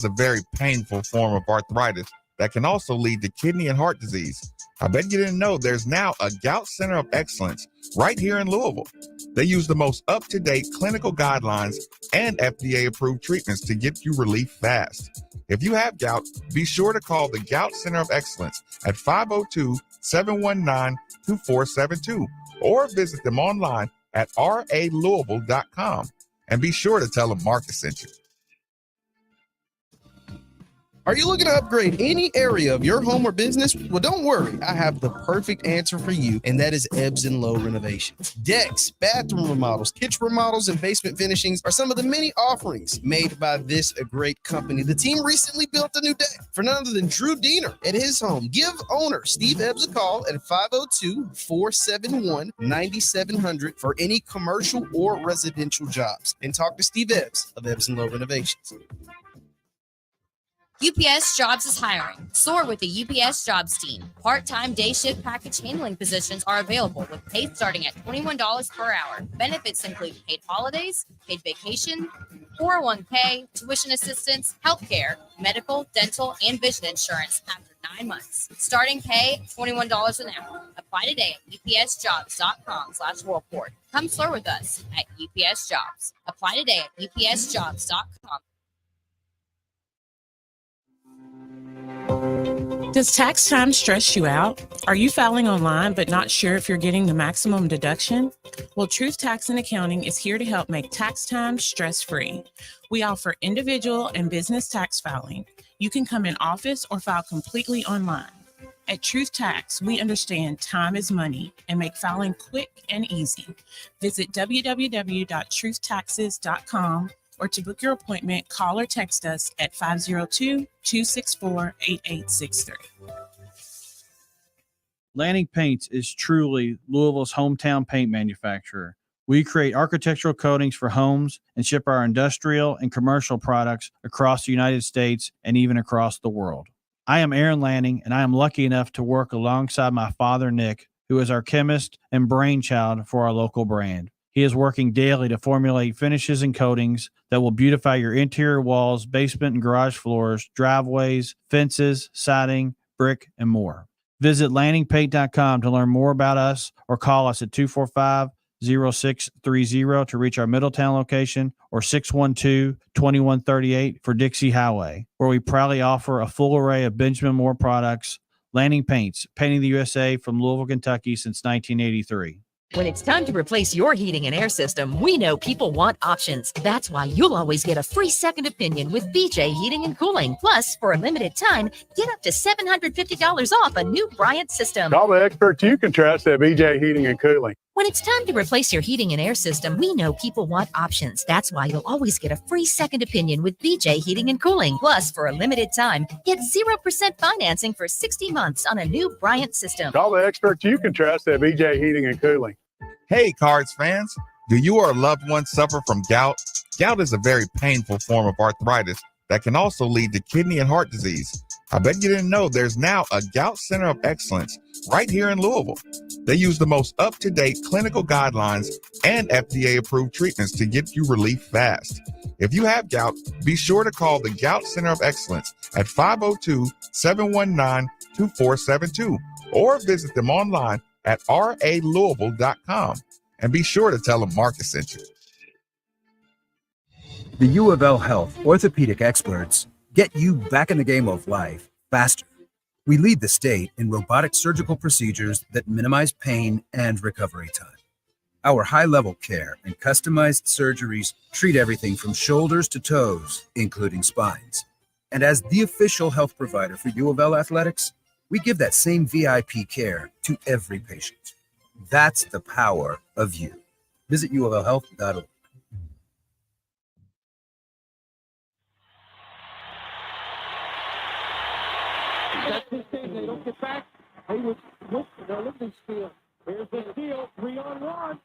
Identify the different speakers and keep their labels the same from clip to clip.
Speaker 1: It's a very painful form of arthritis that can also lead to kidney and heart disease. I bet you didn't know there's now a Gout Center of Excellence right here in Louisville. They use the most up-to-date clinical guidelines and FDA-approved treatments to get you relief fast. If you have gout, be sure to call the Gout Center of Excellence at 502-719-2472 or visit them online at ralouisville.com. And be sure to tell them Marcus sent you.
Speaker 2: Are you looking to upgrade any area of your home or business? Well, don't worry. I have the perfect answer for you, and that is Ebbs & Low Renovations. Decks, bathroom remodels, kitchen remodels, and basement finishings are some of the many offerings made by this great company. The team recently built a new deck for none other than Drew Diener at his home. Give owner Steve Ebbs a call at 502-471-9700 for any commercial or residential jobs. And talk to Steve Ebbs of Ebbs & Low Renovations.
Speaker 3: UPS Jobs is hiring. Soar with the UPS Jobs team. Part-time day shift package handling positions are available with pay starting at $21 per hour. Benefits include paid holidays, paid vacation, 401k, tuition assistance, healthcare, medical, dental, and vision insurance after 9 months. Starting pay, $21 an hour. Apply today at upsjobs.com/worldport. Come soar with us at UPS Jobs. Apply today at upsjobs.com.
Speaker 4: Does tax time stress you out? Are you filing online but not sure if you're getting the maximum deduction? Well, Truth Tax and Accounting is here to help make tax time stress-free. We offer individual and business tax filing. You can come in office or file completely online. At Truth Tax, we understand time is money and make filing quick and easy. Visit www.truthtaxes.com or to book your appointment, call or text us at 502-264-8863.
Speaker 5: Lanning Paints is truly Louisville's hometown paint manufacturer. We create architectural coatings for homes and ship our industrial and commercial products across the United States and even across the world. I am Aaron Lanning, and I am lucky enough to work alongside my father, Nick, who is our chemist and brainchild for our local brand. He is working daily to formulate finishes and coatings that will beautify your interior walls, basement and garage floors, driveways, fences, siding, brick, and more. Visit lanningpaint.com to learn more about us or call us at 245-0630 to reach our Middletown location or 612-2138 for Dixie Highway, where we proudly offer a full array of Benjamin Moore products. Lanning Paints, painting the USA from Louisville, Kentucky since 1983.
Speaker 6: When it's time to replace your heating and air system, we know people want options. That's why you'll always get a free second opinion with BJ Heating and Cooling. Plus, for a limited time, get up to $750 off a new Bryant system.
Speaker 7: All the experts you can trust at BJ Heating and Cooling.
Speaker 6: When it's time to replace your heating and air system, we know people want options. That's why you'll always get a free second opinion with BJ Heating and Cooling. Plus, for a limited time, get 0% financing for 60 months on a new Bryant system.
Speaker 7: All the experts you can trust at BJ Heating and Cooling.
Speaker 1: Hey, Cards fans, do you or a loved one suffer from gout? Gout is a very painful form of arthritis that can also lead to kidney and heart disease. I bet you didn't know there's now a Gout Center of Excellence right here in Louisville. They use the most up-to-date clinical guidelines and FDA-approved treatments to get you relief fast. If you have gout, be sure to call the Gout Center of Excellence at 502-719-2472 or visit them online at ralouisville.com. And be sure to tell them Marcus sent you.
Speaker 8: The U of L Health orthopedic experts get you back in the game of life faster. We lead the state in robotic surgical procedures that minimize pain and recovery time. Our high-level care and customized surgeries treat everything from shoulders to toes, including spines. And as the official health provider for U of L athletics, we give that same VIP care to every patient. That's the power of you. Visit uoflhealth.org.
Speaker 9: They don't get back. They would look for their living steal. Here's the steal. 3-on-1.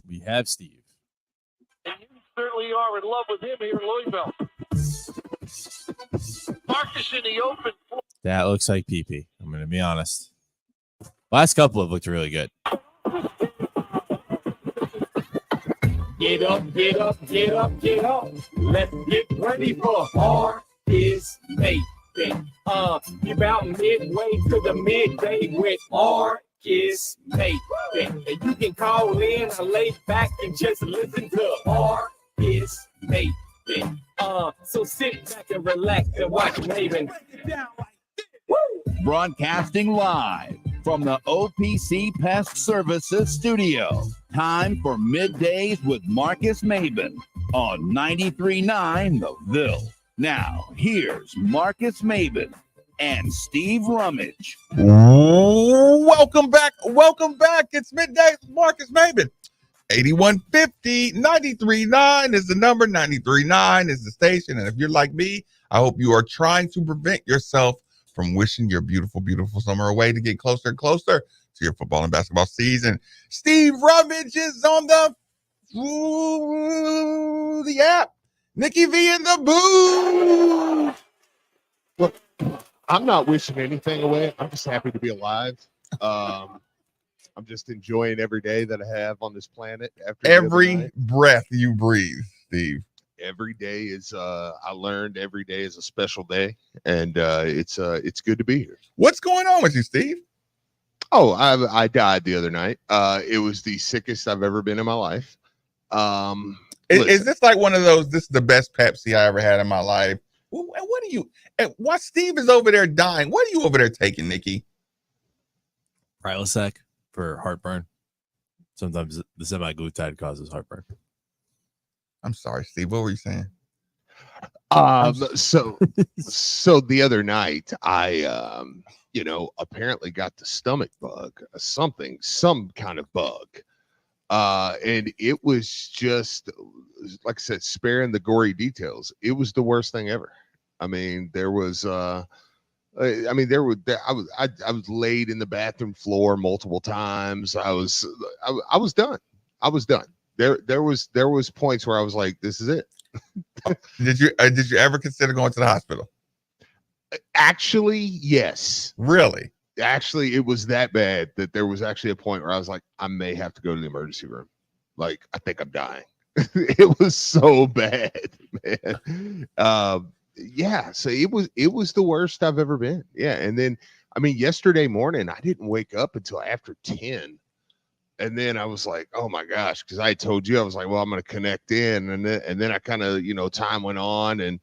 Speaker 10: We have Steve.
Speaker 9: And you certainly are in love with him here in Louisville. Marcus in the open.
Speaker 10: That looks like PP. I'm going to be honest. Last couple have looked really good.
Speaker 9: Get up, get up, get up, get up. Let's get ready for Hard is Nation. You about midway to the midday with Hard is Nation. And you can call in or lay back and just listen to Hard is Nation. So sit back and relax and watch Maven.
Speaker 11: Broadcasting live from the OPC Pest Services studio. Time for Middays with Marcus Maben on 93.9 The Ville. Now, here's Marcus Maben and Steve Rummage.
Speaker 1: Welcome back. Welcome back. It's Midday with Marcus Maben. 8150 93.9 is the number. 93.9 is the station. And if you're like me, I hope you are trying to prevent yourself from wishing your beautiful, beautiful summer away to get closer and closer to your football and basketball season. Steve Rummage is on the app. Nikki V in the booth.
Speaker 12: Look, I'm not wishing anything away. I'm just happy to be alive. I'm just enjoying every day that I have on this planet. After
Speaker 1: every breath you breathe, Steve.
Speaker 12: Every day is I learned every day is a special day, and it's good to be here.
Speaker 1: What's going on with you, Steve?
Speaker 12: Oh, I died the other night. It was the sickest I've ever been in my life.
Speaker 1: Is this like one of those, this is the best Pepsi I ever had in my life? What are you, while Steve is over there dying, what are you over there taking, Nikki?
Speaker 10: Prilosec for heartburn. Sometimes the semi-glutide causes heartburn.
Speaker 1: I'm sorry, Steve. What were you saying?
Speaker 12: So the other night I apparently got the stomach bug, some kind of bug. And it was just, like I said, sparing the gory details. It was the worst thing ever. I mean, I was laid in the bathroom floor multiple times. I was done. There was points where I was like, this is it.
Speaker 1: Did you ever consider going to the hospital?
Speaker 12: Actually, yes.
Speaker 1: Really?
Speaker 12: Actually, it was that bad that there was actually a point where I was like, I may have to go to the emergency room. Like, I think I'm dying. It was so bad, man. Yeah, so it was the worst I've ever been. Yeah, and then yesterday morning I didn't wake up until after 10. And then I was like, oh my gosh, because I told you, I was like, well, I'm going to connect in. And then I kind of, time went on and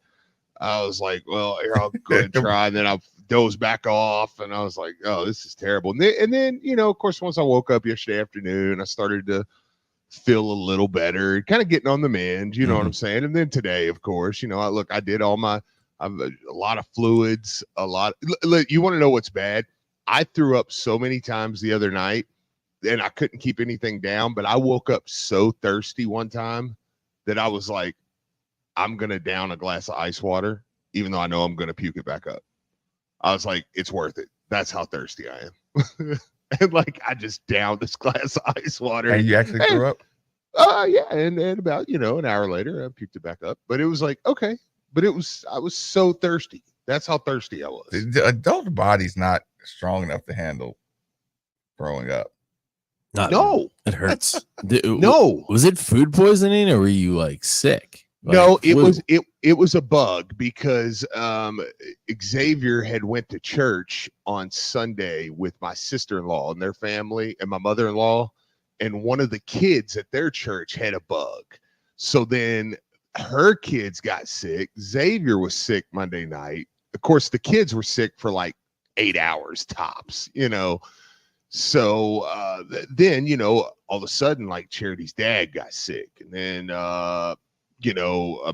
Speaker 12: I was like, well, here, I'll go ahead and try. And then I dozed back off and I was like, oh, this is terrible. And then, of course, once I woke up yesterday afternoon, I started to feel a little better, kind of getting on the mend, you know what I'm saying? And then today, of course, I did a lot of fluids, you want to know what's bad? I threw up so many times the other night and I couldn't keep anything down, but I woke up so thirsty one time that I was like, I'm going to down a glass of ice water, even though I know I'm going to puke it back up. I was like, it's worth it. That's how thirsty I am. And I just downed this glass of ice water.
Speaker 1: And you actually threw up?
Speaker 12: Yeah. And about, an hour later, I puked it back up. But it was like, okay. But I was so thirsty. That's how thirsty I was.
Speaker 1: The adult body's not strong enough to handle throwing up.
Speaker 12: No.
Speaker 10: It hurts.
Speaker 12: No.
Speaker 10: Was it food poisoning or were you sick?
Speaker 12: No, it was a bug because Xavier had went to church on Sunday with my sister-in-law and their family and my mother-in-law, and one of the kids at their church had a bug. So then her kids got sick. Xavier was sick Monday night. Of course, the kids were sick for 8 hours tops, So then, all of a sudden, Charity's dad got sick, and then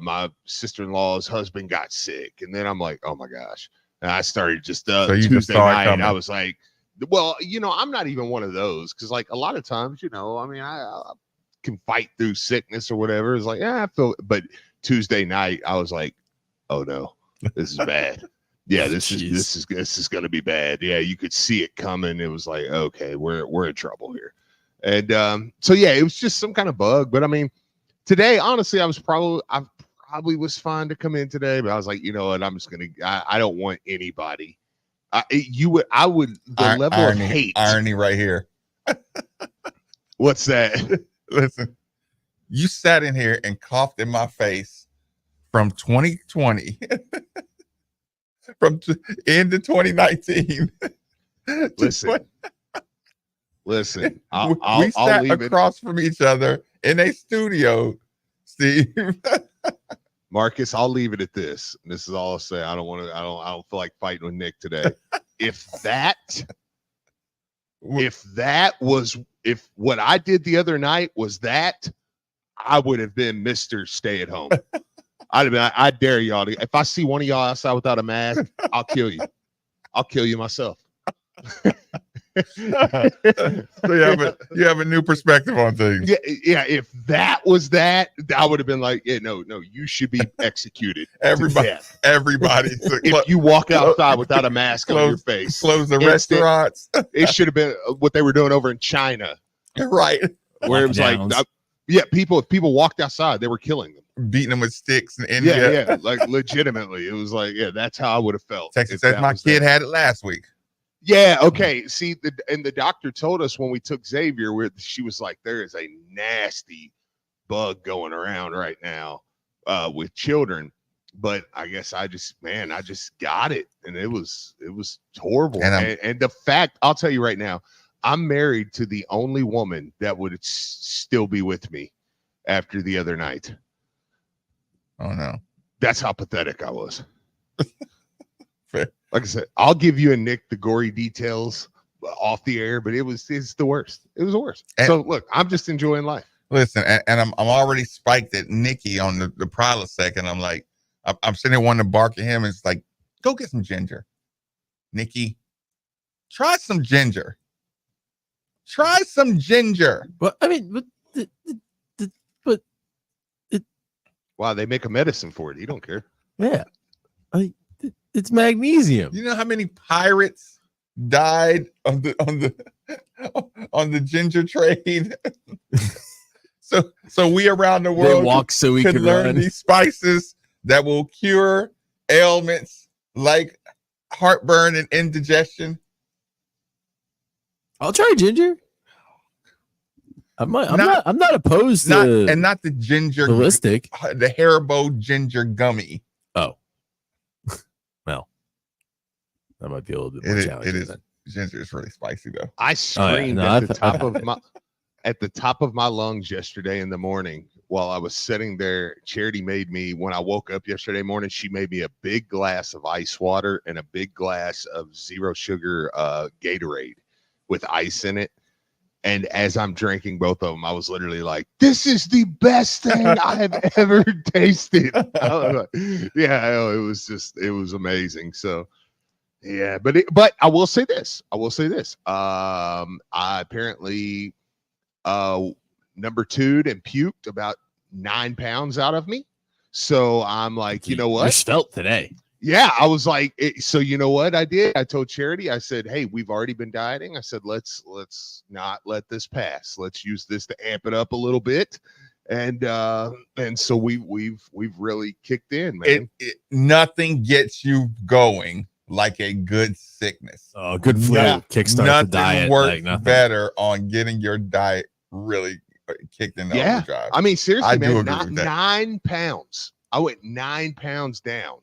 Speaker 12: my sister-in-law's husband got sick, and then I'm like, oh my gosh. And I started just Tuesday night, I was like, well, I'm not even one of those, because a lot of times, I can fight through sickness or whatever. It's like, yeah, I feel, but Tuesday night I was like, oh no, this is bad. Yeah, this is gonna be bad. Yeah, you could see it coming. It was like, okay, we're in trouble here. And so yeah, it was just some kind of bug. But today, honestly, I probably was fine to come in today, but I was like, you know what, I'm just gonna. I don't want anybody. The level of hate.
Speaker 1: Irony right here.
Speaker 12: What's that?
Speaker 1: Listen, You sat in here and coughed in my face from 2020, from end of 2019.
Speaker 12: Listen.
Speaker 1: We sat across from each other in a studio, Steve.
Speaker 12: Marcus, I'll leave it at this. And this is all I'll say. I don't feel like fighting with Nick today. If what I did the other night was that, I would have been Mr. Stay at Home. I'd have been, I dare y'all to, if I see one of y'all outside without a mask, I'll kill you. I'll kill you myself.
Speaker 1: So you have a new perspective on things.
Speaker 12: Yeah. If that was that, I would have been like, yeah, no, you should be executed.
Speaker 1: Everybody.
Speaker 12: If you walk outside without a mask on your face,
Speaker 1: close the restaurants.
Speaker 12: It should have been what they were doing over in China,
Speaker 1: right?
Speaker 12: Where it was like, people walked outside, they were killing them,
Speaker 1: beating them with sticks in India.
Speaker 12: Yeah, like legitimately, it was like, that's how I would have felt.
Speaker 1: Texas says my kid had it last week.
Speaker 12: Yeah, okay. See, the doctor told us when we took Xavier, where she was like, there is a nasty bug going around right now with children. But I guess I just got it, and it was horrible. And the fact, I'll tell you right now, I'm married to the only woman that would still be with me after the other night.
Speaker 1: Oh no,
Speaker 12: that's how pathetic I was. Like I said, I'll give you and Nick the gory details off the air, but it's the worst. It was the worst. So look, I'm just enjoying life.
Speaker 1: Listen, and I'm already spiked at Nikki on the Prilosec, and I'm like, I'm sitting there wanting to bark at him, and it's like, go get some ginger, Nikki. Try some ginger. Try some ginger.
Speaker 10: Well, I mean,
Speaker 12: wow, they make a medicine for it. You don't care.
Speaker 10: Yeah, it's magnesium.
Speaker 1: You know how many pirates died on the ginger trade? so we around the world
Speaker 10: they walk so we
Speaker 1: could
Speaker 10: can
Speaker 1: learn
Speaker 10: run.
Speaker 1: these spices that will cure ailments like heartburn and indigestion.
Speaker 10: I'll try ginger. I'm not opposed to
Speaker 1: not the ginger
Speaker 10: holistic,
Speaker 1: the Haribo ginger gummy.
Speaker 10: Oh, well, that might be a little bit more challenging.
Speaker 1: It is. Ginger is really spicy though.
Speaker 12: I screamed at the top of my lungs yesterday in the morning while I was sitting there. Charity made me, when I woke up yesterday morning, she made me a big glass of ice water and a big glass of zero sugar Gatorade with ice in it. And as I'm drinking both of them, I was literally like, this is the best thing I have ever tasted. It was amazing. So, yeah, but I will say this. I apparently number 2'd and puked about 9 pounds out of me. So I'm like, you know what?
Speaker 10: You're svelte today.
Speaker 12: Yeah, I was like, so you know what I did? I told Charity, I said, hey, we've already been dieting. I said, let's not let this pass. Let's use this to amp it up a little bit. And so we've really kicked in, man.
Speaker 1: Nothing gets you going like a good sickness.
Speaker 10: Oh, good flu kickstart the diet.
Speaker 1: Nothing works better on getting your diet really kicked in the overdrive.
Speaker 12: I mean, seriously,
Speaker 1: I
Speaker 12: man,
Speaker 1: do agree with that.
Speaker 12: 9 pounds. I went 9 pounds down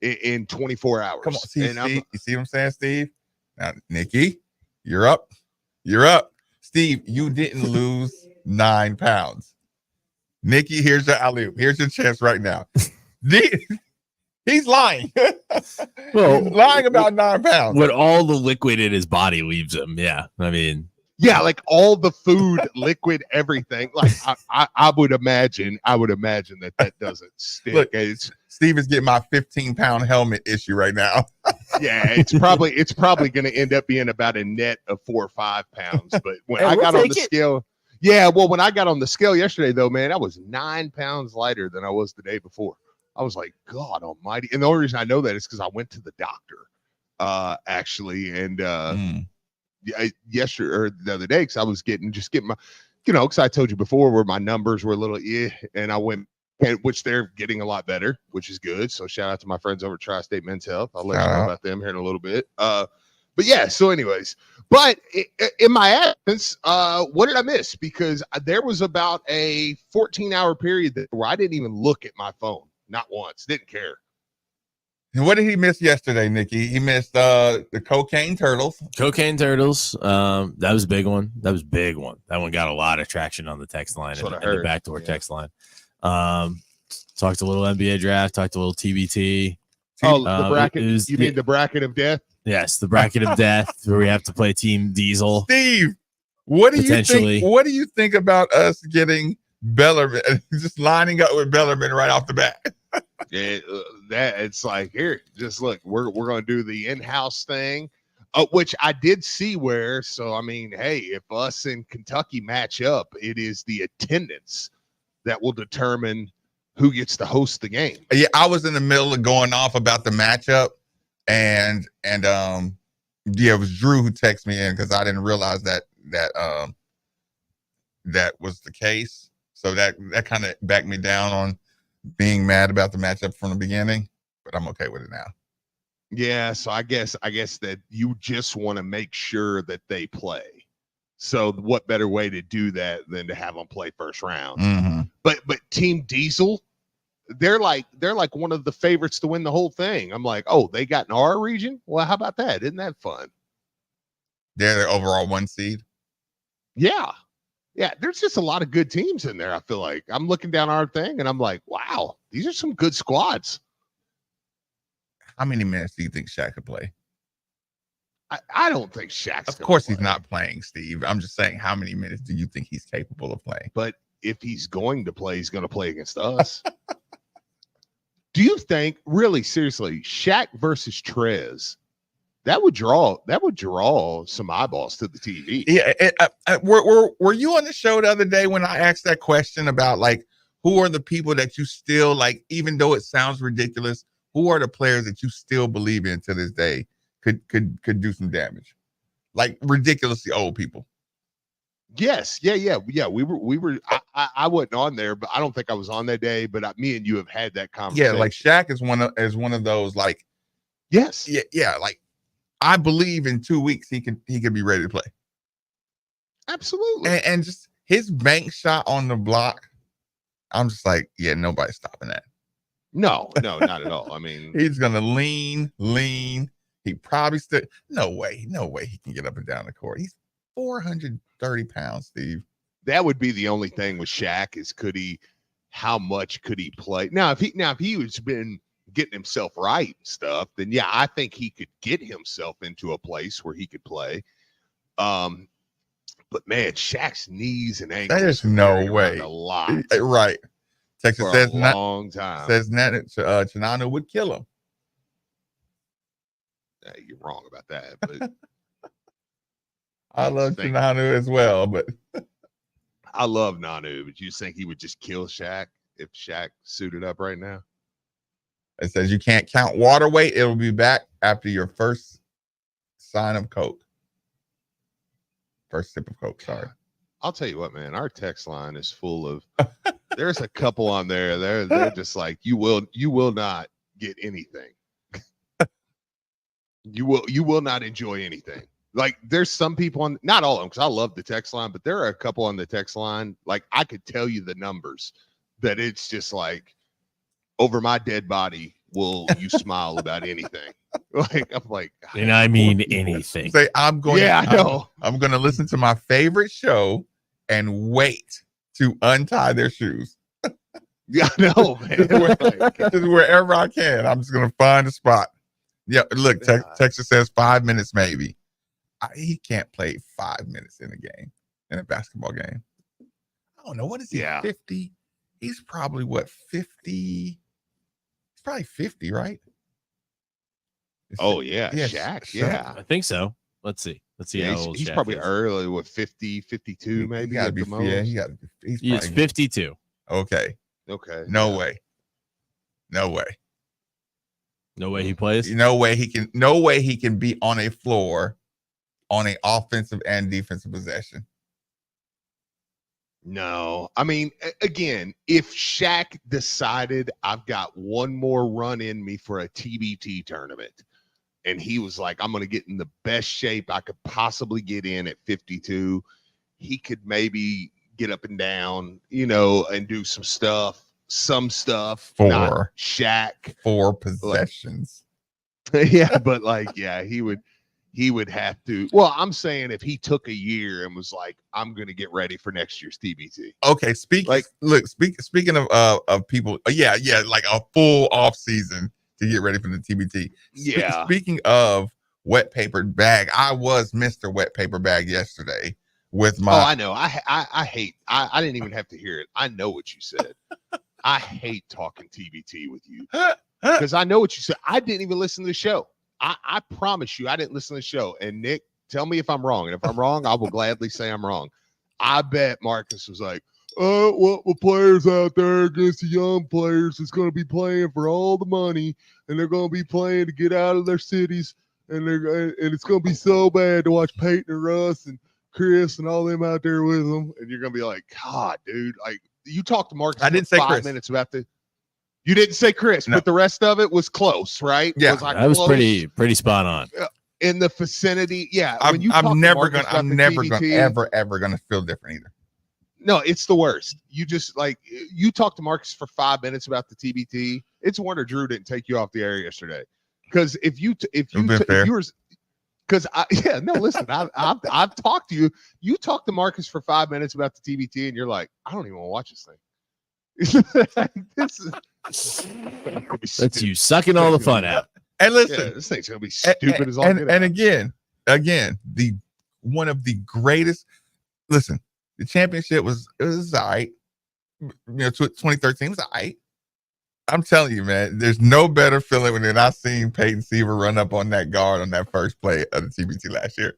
Speaker 12: in 24 hours.
Speaker 1: Come on, you see what I'm saying, Steve? Now, Nikki, you're up. Steve, you didn't lose 9 pounds. Nikki, here's your alley-oop. Here's your chance right now. He's lying.
Speaker 10: Well,
Speaker 1: he's lying about 9 pounds.
Speaker 10: When all the liquid in his body leaves him, yeah. I mean,
Speaker 12: yeah, like all the food, liquid, everything. Like I would imagine that doesn't stick.
Speaker 1: Look, Steve is getting my 15-pound helmet issue right now.
Speaker 12: Yeah, it's probably going to end up being about a net of 4 or 5 pounds. But when I got on the scale, when I got on the scale yesterday, though, man, I was 9 pounds lighter than I was the day before. I was like, God Almighty! And the only reason I know that is because I went to the doctor, actually, and. Yesterday or the other day, because I was getting my, because I told you before where my numbers were a little and I went, which they're getting a lot better, which is good. So shout out to my friends over at Tri-State Men's Health. I'll let you know about them here in a little bit. But yeah, so anyways, but in my absence, what did I miss? Because there was about a 14-hour period where I didn't even look at my phone, not once, didn't care.
Speaker 1: And what did he miss yesterday, Nikki? He missed the cocaine turtles.
Speaker 10: Cocaine turtles. That was a big one. That was a big one. That one got a lot of traction on the text line and the backdoor text line. Talked a little NBA draft. Talked a little TBT.
Speaker 12: Oh, the bracket. You mean the bracket of death?
Speaker 10: Yes, the bracket of death, where we have to play Team Diesel.
Speaker 1: Steve, what do you think? What do you think about us getting Bellarmine, just lining up with Bellarmine right off the bat?
Speaker 12: Yeah, it's like, here, just look, we're going to do the in-house thing, which I did see where. So I mean, hey, if us and Kentucky match up, it is the attendance that will determine who gets to host the game.
Speaker 1: Yeah, I was in the middle of going off about the matchup. And yeah, it was Drew who texted me in because I didn't realize that was the case. So that kind of backed me down on being mad about the matchup from the beginning, but I'm okay with it now.
Speaker 12: Yeah, so I guess that you just want to make sure that they play. So what better way to do that than to have them play first round?
Speaker 1: Mm-hmm.
Speaker 12: But Team Diesel, they're like one of the favorites to win the whole thing. I'm like, oh, they got in our region? Well, how about that? Isn't that fun?
Speaker 1: They're the overall 1 seed.
Speaker 12: Yeah. Yeah, there's just a lot of good teams in there, I feel like. I'm looking down our thing, and I'm like, wow, these are some good squads.
Speaker 1: How many minutes do you think Shaq could play?
Speaker 12: I don't think Shaq's
Speaker 1: Of course he's not playing, Steve. I'm just saying, how many minutes do you think he's capable of playing?
Speaker 12: But if he's going to play, he's going to play against us. Do you think, really, seriously, Shaq versus Trez, that would draw some eyeballs to the TV?
Speaker 1: Yeah. Were you on the show the other day when I asked that question about like who are the people that you still like, even though it sounds ridiculous, who are the players that you still believe in to this day could do some damage, like ridiculously old people?
Speaker 12: Yes, yeah. We were. I wasn't on there, but I don't think I was on that day. But me and you have had that conversation.
Speaker 1: Yeah, like Shaq is one of those. Like,
Speaker 12: yes,
Speaker 1: yeah. Like, I believe in 2 weeks he could be ready to play.
Speaker 12: Absolutely.
Speaker 1: And just his bank shot on the block, I'm just like, yeah, nobody's stopping that.
Speaker 12: No, not at all. I mean,
Speaker 1: he's gonna lean. He probably still no way he can get up and down the court. He's 430 pounds, Steve.
Speaker 12: That would be the only thing with Shaq is how much could he play? Now, if he was been getting himself right and stuff, then yeah, I think he could get himself into a place where he could play. But man, Shaq's knees and ankles.
Speaker 1: There's no way.
Speaker 12: A lot.
Speaker 1: Right. Texas says
Speaker 12: a long time.
Speaker 1: Says Chinanu would kill him.
Speaker 12: You're wrong about that, but
Speaker 1: I love Chinanu as well, but
Speaker 12: I love Nanu. But you think he would just kill Shaq if Shaq suited up right now?
Speaker 1: It says you can't count water weight. It will be back after your first sign of Coke. First sip of Coke, sorry.
Speaker 12: I'll tell you what, man, our text line is full of there's a couple on there. They're just like, you will not get anything. You will not enjoy anything. Like there's some people on, not all of them, because I love the text line, but there are a couple on the text line. Like I could tell you the numbers that it's just like, over my dead body, will you smile about anything? Like I'm like,
Speaker 10: and I mean anything.
Speaker 1: Say I'm going.
Speaker 12: Yeah, I know.
Speaker 1: I'm going to listen to my favorite show and wait to untie their shoes.
Speaker 12: Yeah, I know, man.
Speaker 1: Just wherever I can, I'm just going to find a spot. Yeah, look, Texas says 5 minutes maybe. He can't play 5 minutes in a game, in a basketball game. I don't know. What is he, 50? He's probably, 50? He's probably 50, right?
Speaker 12: Oh, yeah. Shaq, yeah.
Speaker 10: I think so. Let's see.
Speaker 12: Yeah,
Speaker 10: how old
Speaker 12: he's
Speaker 10: Shaq
Speaker 12: probably
Speaker 10: is.
Speaker 12: early, 50, 52 maybe.
Speaker 1: He gotta be, he got to be.
Speaker 10: He's 52.
Speaker 1: Okay.
Speaker 12: No
Speaker 1: way.
Speaker 10: No way he plays.
Speaker 1: No way he can be on a floor on an offensive and defensive possession.
Speaker 12: No. I mean, again, if Shaq decided I've got one more run in me for a TBT tournament and he was like, I'm going to get in the best shape I could possibly get in at 52. He could maybe get up and down, and do some stuff, not Shaq.
Speaker 1: 4 possessions.
Speaker 12: Yeah, but he would have to. Well, I'm saying if he took a year and was like, I'm going to get ready for next year's TBT.
Speaker 1: Okay, speaking of people, like a full off season to get ready for the TBT.
Speaker 12: Yeah.
Speaker 1: Speaking of wet paper bag, I was Mr. Wet Paper Bag yesterday with my.
Speaker 12: Oh, I know. I hate. I didn't even have to hear it. I know what you said. I hate talking TBT with you because I know what you said. I didn't even listen to the show. I promise you, I didn't listen to the show. And Nick, tell me if I'm wrong. And if I'm wrong, I will gladly say I'm wrong. I bet Marcus was like, well, the players out there against the young players is going to be playing for all the money, and they're going to be playing to get out of their cities, and it's going to be so bad to watch Peyton and Russ and Chris and all them out there with them. And you're going to be like, God, dude, like you talked to Marcus.
Speaker 1: I didn't say 5
Speaker 12: minutes about the. You didn't say Chris, but the rest of it was close, right?
Speaker 1: Yeah,
Speaker 10: that was pretty spot on.
Speaker 12: In the vicinity, yeah.
Speaker 1: I'm never ever gonna feel different either.
Speaker 12: No, it's the worst. You just you talked to Marcus for 5 minutes about the TBT. It's a wonder Drew didn't take you off the air yesterday, because if you were, because listen, I've talked to you. You talked to Marcus for 5 minutes about the TBT, and you're like, I don't even want to watch this thing.
Speaker 10: That's you sucking all the fun out.
Speaker 1: And listen,
Speaker 12: this thing's gonna be stupid as all.
Speaker 1: And again, the one of the greatest. Listen, the championship was all right. 2013 was all right. I'm telling you, man, there's no better feeling than I seen Peyton Seaver run up on that guard on that first play of the TBT last year.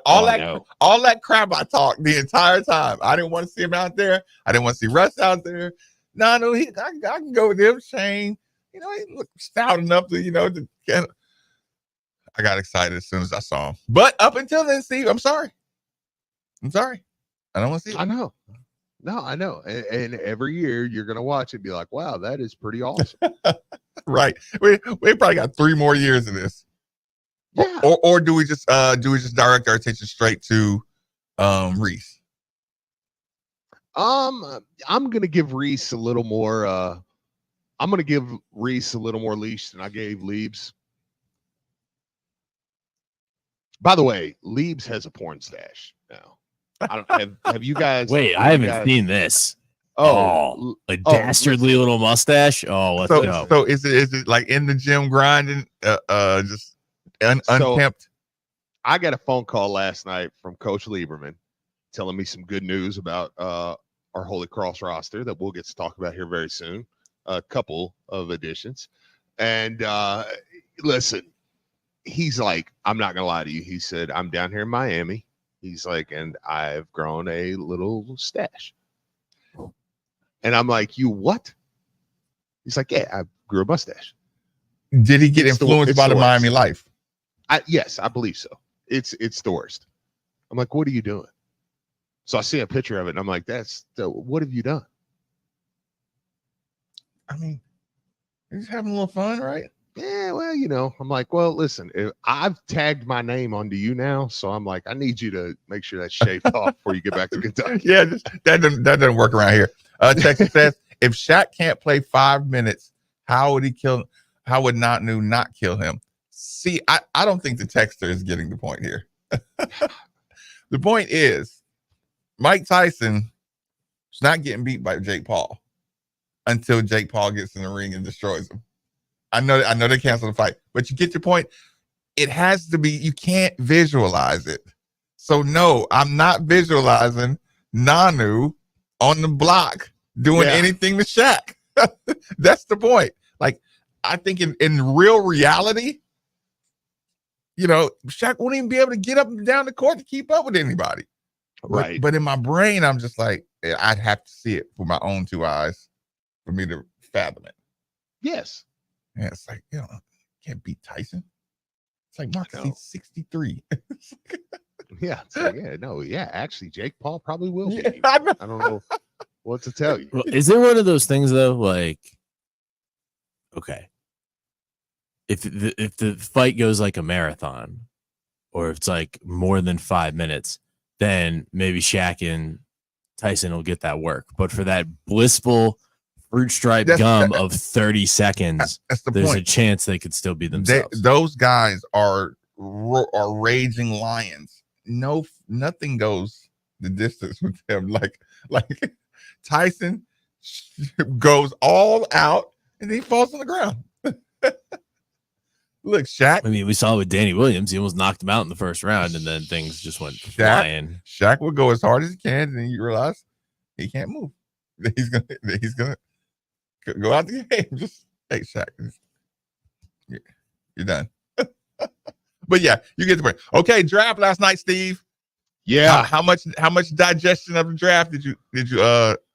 Speaker 1: All that crap I talked the entire time. I didn't want to see him out there. I didn't want to see Russ out there. No, I can go with him. Shane, he looked stout enough to, I got excited as soon as I saw him. But up until then, Steve, I'm sorry. I don't want to see it.
Speaker 12: I know. No, I know. And every year you're going to watch it and be like, wow, that is pretty awesome.
Speaker 1: Right. We probably got 3 more years of this.
Speaker 12: Yeah.
Speaker 1: Or do we just direct our attention straight to Reese?
Speaker 12: I'm gonna give Reese a little more. I'm gonna give Reese a little more leash than I gave Leibs. By the way, Leibs has a porn stash now. I don't have you guys.
Speaker 10: Wait, I haven't seen this. Oh, a dastardly little mustache. Oh, let's go.
Speaker 1: So is it like in the gym grinding? Just unkempt.
Speaker 12: I got a phone call last night from Coach Lieberman telling me some good news about our Holy Cross roster that we'll get to talk about here very soon. A couple of additions. And listen, he's like, I'm not going to lie to you. He said, I'm down here in Miami. He's like, and I've grown a little stash. And I'm like, you what? He's like, yeah, I grew a mustache.
Speaker 1: Did he get influenced by the Miami life?
Speaker 12: Yes, I believe so. It's the worst. I'm like, what are you doing? So I see a picture of it and I'm like, what have you done?
Speaker 1: I mean, you're just having a little fun, right?
Speaker 12: Yeah, well, I'm like, well, listen, I've tagged my name onto you now, so I'm like, I need you to make sure that's shaved off before you get back to Kentucky.
Speaker 1: Yeah, that doesn't work around here. Texas says, if Shaq can't play 5 minutes, how would Nanu not kill him? See, I don't think the texter is getting the point here. The point is, Mike Tyson is not getting beat by Jake Paul until Jake Paul gets in the ring and destroys him. I know they canceled the fight, but you get your point. It has to be, you can't visualize it. So no, I'm not visualizing Nanu on the block doing anything to Shaq. That's the point. Like, I think in real reality, Shaq won't even be able to get up and down the court to keep up with anybody.
Speaker 12: Right.
Speaker 1: But in my brain, I'm just like, I'd have to see it with my own 2 eyes for me to fathom it.
Speaker 12: Yes.
Speaker 1: Yeah, it's like, can't beat Tyson. It's like, Marcus, he's 63.
Speaker 12: Yeah. Actually, Jake Paul probably will be. I don't know what to tell you.
Speaker 10: Well, is there one of those things, though? Like, okay, if the fight goes like a marathon, or if it's like more than 5 minutes, then maybe Shaq and Tyson will get that work. But for that blissful fruit stripe gum of 30 seconds, there's a chance they could still be themselves.
Speaker 1: Those guys are raging lions. Nothing goes the distance with them. Like Tyson goes all out and he falls on the ground. Look, Shaq.
Speaker 10: I mean, we saw with Danny Williams, he almost knocked him out in the first round, and then things just went flying.
Speaker 1: Shaq will go as hard as he can, and then you realize he can't move. He's gonna go out the game. Just hey, Shaq, you're done. But yeah, you get the point. Okay, draft last night, Steve.
Speaker 12: Yeah.
Speaker 1: How much digestion of the draft did you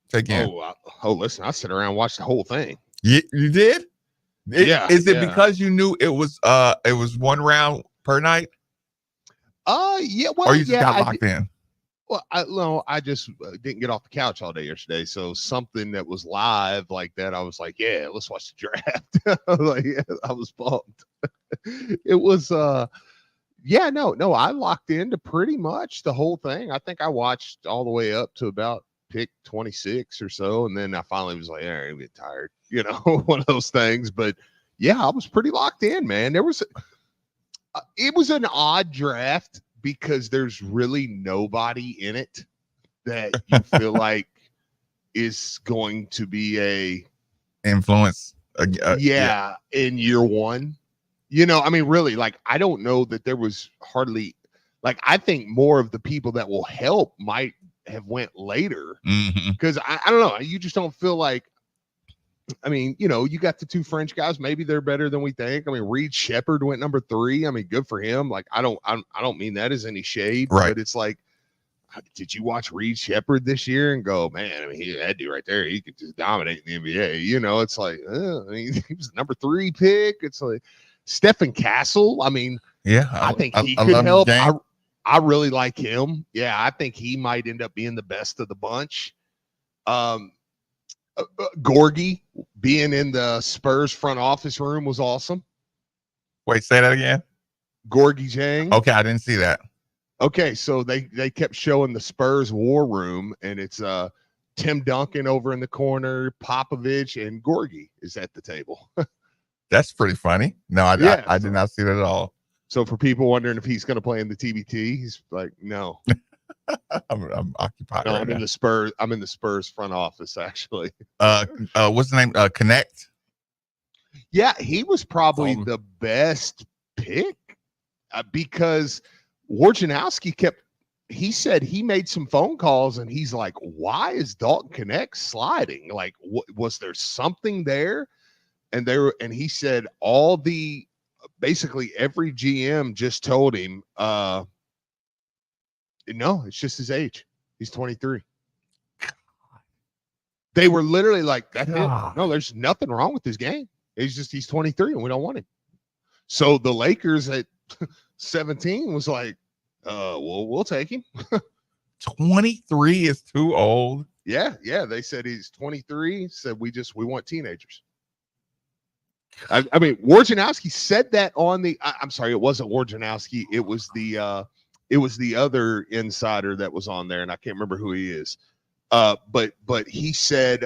Speaker 1: take in?
Speaker 12: Listen, I sit around and watch the whole thing.
Speaker 1: You did? Is it
Speaker 12: yeah.
Speaker 1: because you knew it was one round per night?
Speaker 12: Yeah. Well,
Speaker 1: or you just got locked in?
Speaker 12: Well, I just didn't get off the couch all day yesterday. So something that was live like that, I was like, yeah, let's watch the draft. I was pumped. It was, no, I locked into pretty much the whole thing. I think I watched all the way up to about pick 26 or so. And then I finally was like, all right, I'm getting tired, one of those things. But yeah, I was pretty locked in, man. It was an odd draft, because there's really nobody in it that you feel like is going to be a
Speaker 1: influence.
Speaker 12: In year one. I mean, really, like, I don't know that there was hardly, like, I think more of the people that will help might have went later, because I don't know. You just don't feel like, I mean, you got the two French guys. Maybe they're better than we think. I mean, Reed Shepherd went number 3. I mean, good for him. Like, I don't mean that as any shade,
Speaker 1: right?
Speaker 12: But it's like, did you watch Reed Shepherd this year and go, man? I mean, that dude right there, he could just dominate in the NBA. It's like, I mean, he was the number 3 pick. It's like Stephen Castle. I mean,
Speaker 1: yeah,
Speaker 12: I think he could help. I really like him. Yeah, I think he might end up being the best of the bunch. Gorgie being in the Spurs front office room was awesome.
Speaker 1: Wait, say that again.
Speaker 12: Gorgie Jang.
Speaker 1: Okay, I didn't see that.
Speaker 12: Okay, so they kept showing the Spurs war room, and it's Tim Duncan over in the corner, Popovich, and Gorgie is at the table.
Speaker 1: That's pretty funny. No, I did not see that at all.
Speaker 12: So for people wondering if he's going to play in the TBT, he's like, no.
Speaker 1: I'm occupied.
Speaker 12: No, I'm in the Spurs. I'm in the Spurs front office, actually.
Speaker 1: What's the name? Connect.
Speaker 12: Yeah, he was probably the best pick because Wojnarowski he said he made some phone calls and he's like, why is Dalton Connect sliding? Like, was there something there? And he said basically every GM just told him, no, it's just his age. He's 23. They were literally like, that's it. No, there's nothing wrong with his game. He's 23 and we don't want him. So the Lakers at 17 was like, well, we'll take him.
Speaker 1: 23 is too old.
Speaker 12: Yeah. They said he's 23. Said we want teenagers. I mean, Wojnarowski said that on the. I'm sorry, it wasn't Wojnarowski. It was the other insider that was on there, and I can't remember who he is. But he said,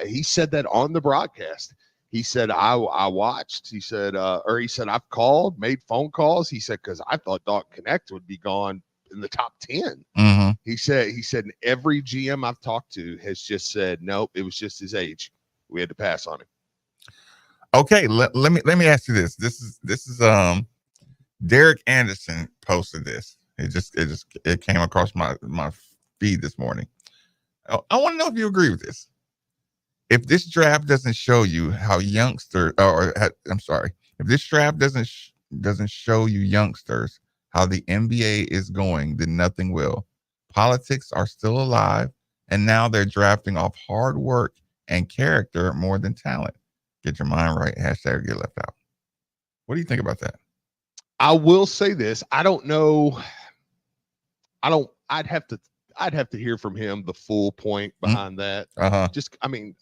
Speaker 12: he said that on the broadcast. He said, I watched. He said, I've called, made phone calls. He said, because I thought Dalton Connect would be gone in the top 10.
Speaker 1: Mm-hmm.
Speaker 12: He said, every GM I've talked to has just said, nope, it was just his age. We had to pass on him.
Speaker 1: Okay, let me ask you this. This is Derek Anderson posted this. It came across my feed this morning. I want to know if you agree with this. If this draft doesn't show you how if this draft doesn't show you youngsters how the NBA is going, then nothing will. Politics are still alive, and now they're drafting off hard work and character more than talent. Get your mind right. # get left out. What do you think about that?
Speaker 12: I will say this. I don't know. I'd have to hear from him the full point behind that.
Speaker 1: Uh-huh.
Speaker 12: Just, I mean,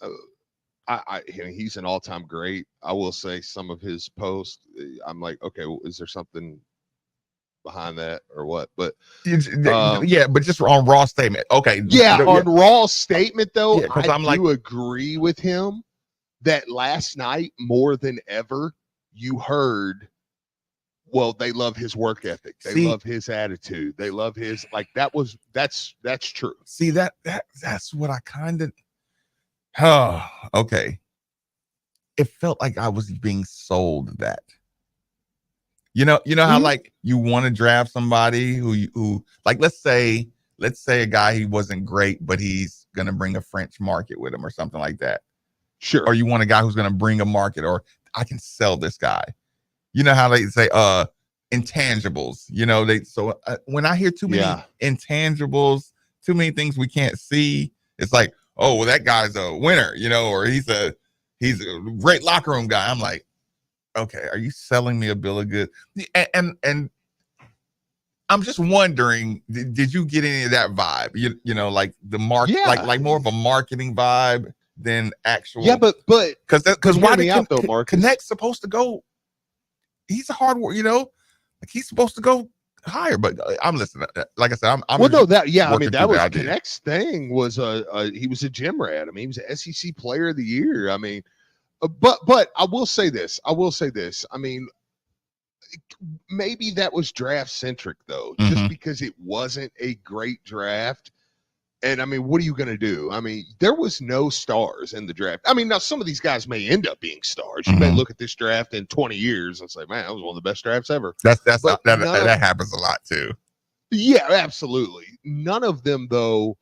Speaker 12: He's an all-time great. I will say some of his posts, I'm like, okay, well, is there something behind that or what? But
Speaker 1: yeah, but just on raw statement. Okay.
Speaker 12: Yeah, on raw statement though,
Speaker 1: yeah,
Speaker 12: I do agree with him that last night more than ever you heard, well, they love his work ethic, they love his attitude, they love his that's true.
Speaker 1: See, that's what I kind of okay. It felt like I was being sold that. You know how like you want to draft somebody who like let's say a guy he wasn't great, but he's gonna bring a French market with him or something like that.
Speaker 12: Sure.
Speaker 1: Or you want a guy who's gonna bring a market, or I can sell this guy. You know how they say intangibles. When I hear too many intangibles, too many things we can't see, it's like, oh, well, that guy's a winner, or he's a great locker room guy. I'm like, okay, are you selling me a bill of goods? And I'm just wondering, did you get any of that vibe? Like the market, like more of a marketing vibe than actual.
Speaker 12: Yeah, but
Speaker 1: because why
Speaker 12: me out though, Marcus?
Speaker 1: Connect's supposed to go. He's a hard worker, like he's supposed to go higher. But I'm listening. Like I said, I'm
Speaker 12: well, no, that was
Speaker 1: Connect's
Speaker 12: thing was he was a gym rat. I mean, he was an SEC Player of the Year. I mean. But I will say this. I mean, maybe that was draft centric though, just because it wasn't a great draft. And I mean, what are you going to do? I mean, there was no stars in the draft. I mean, now some of these guys may end up being stars. You may look at this draft in 20 years and say, man, that was one of the best drafts ever.
Speaker 1: That happens a lot too.
Speaker 12: Yeah, absolutely. None of them though.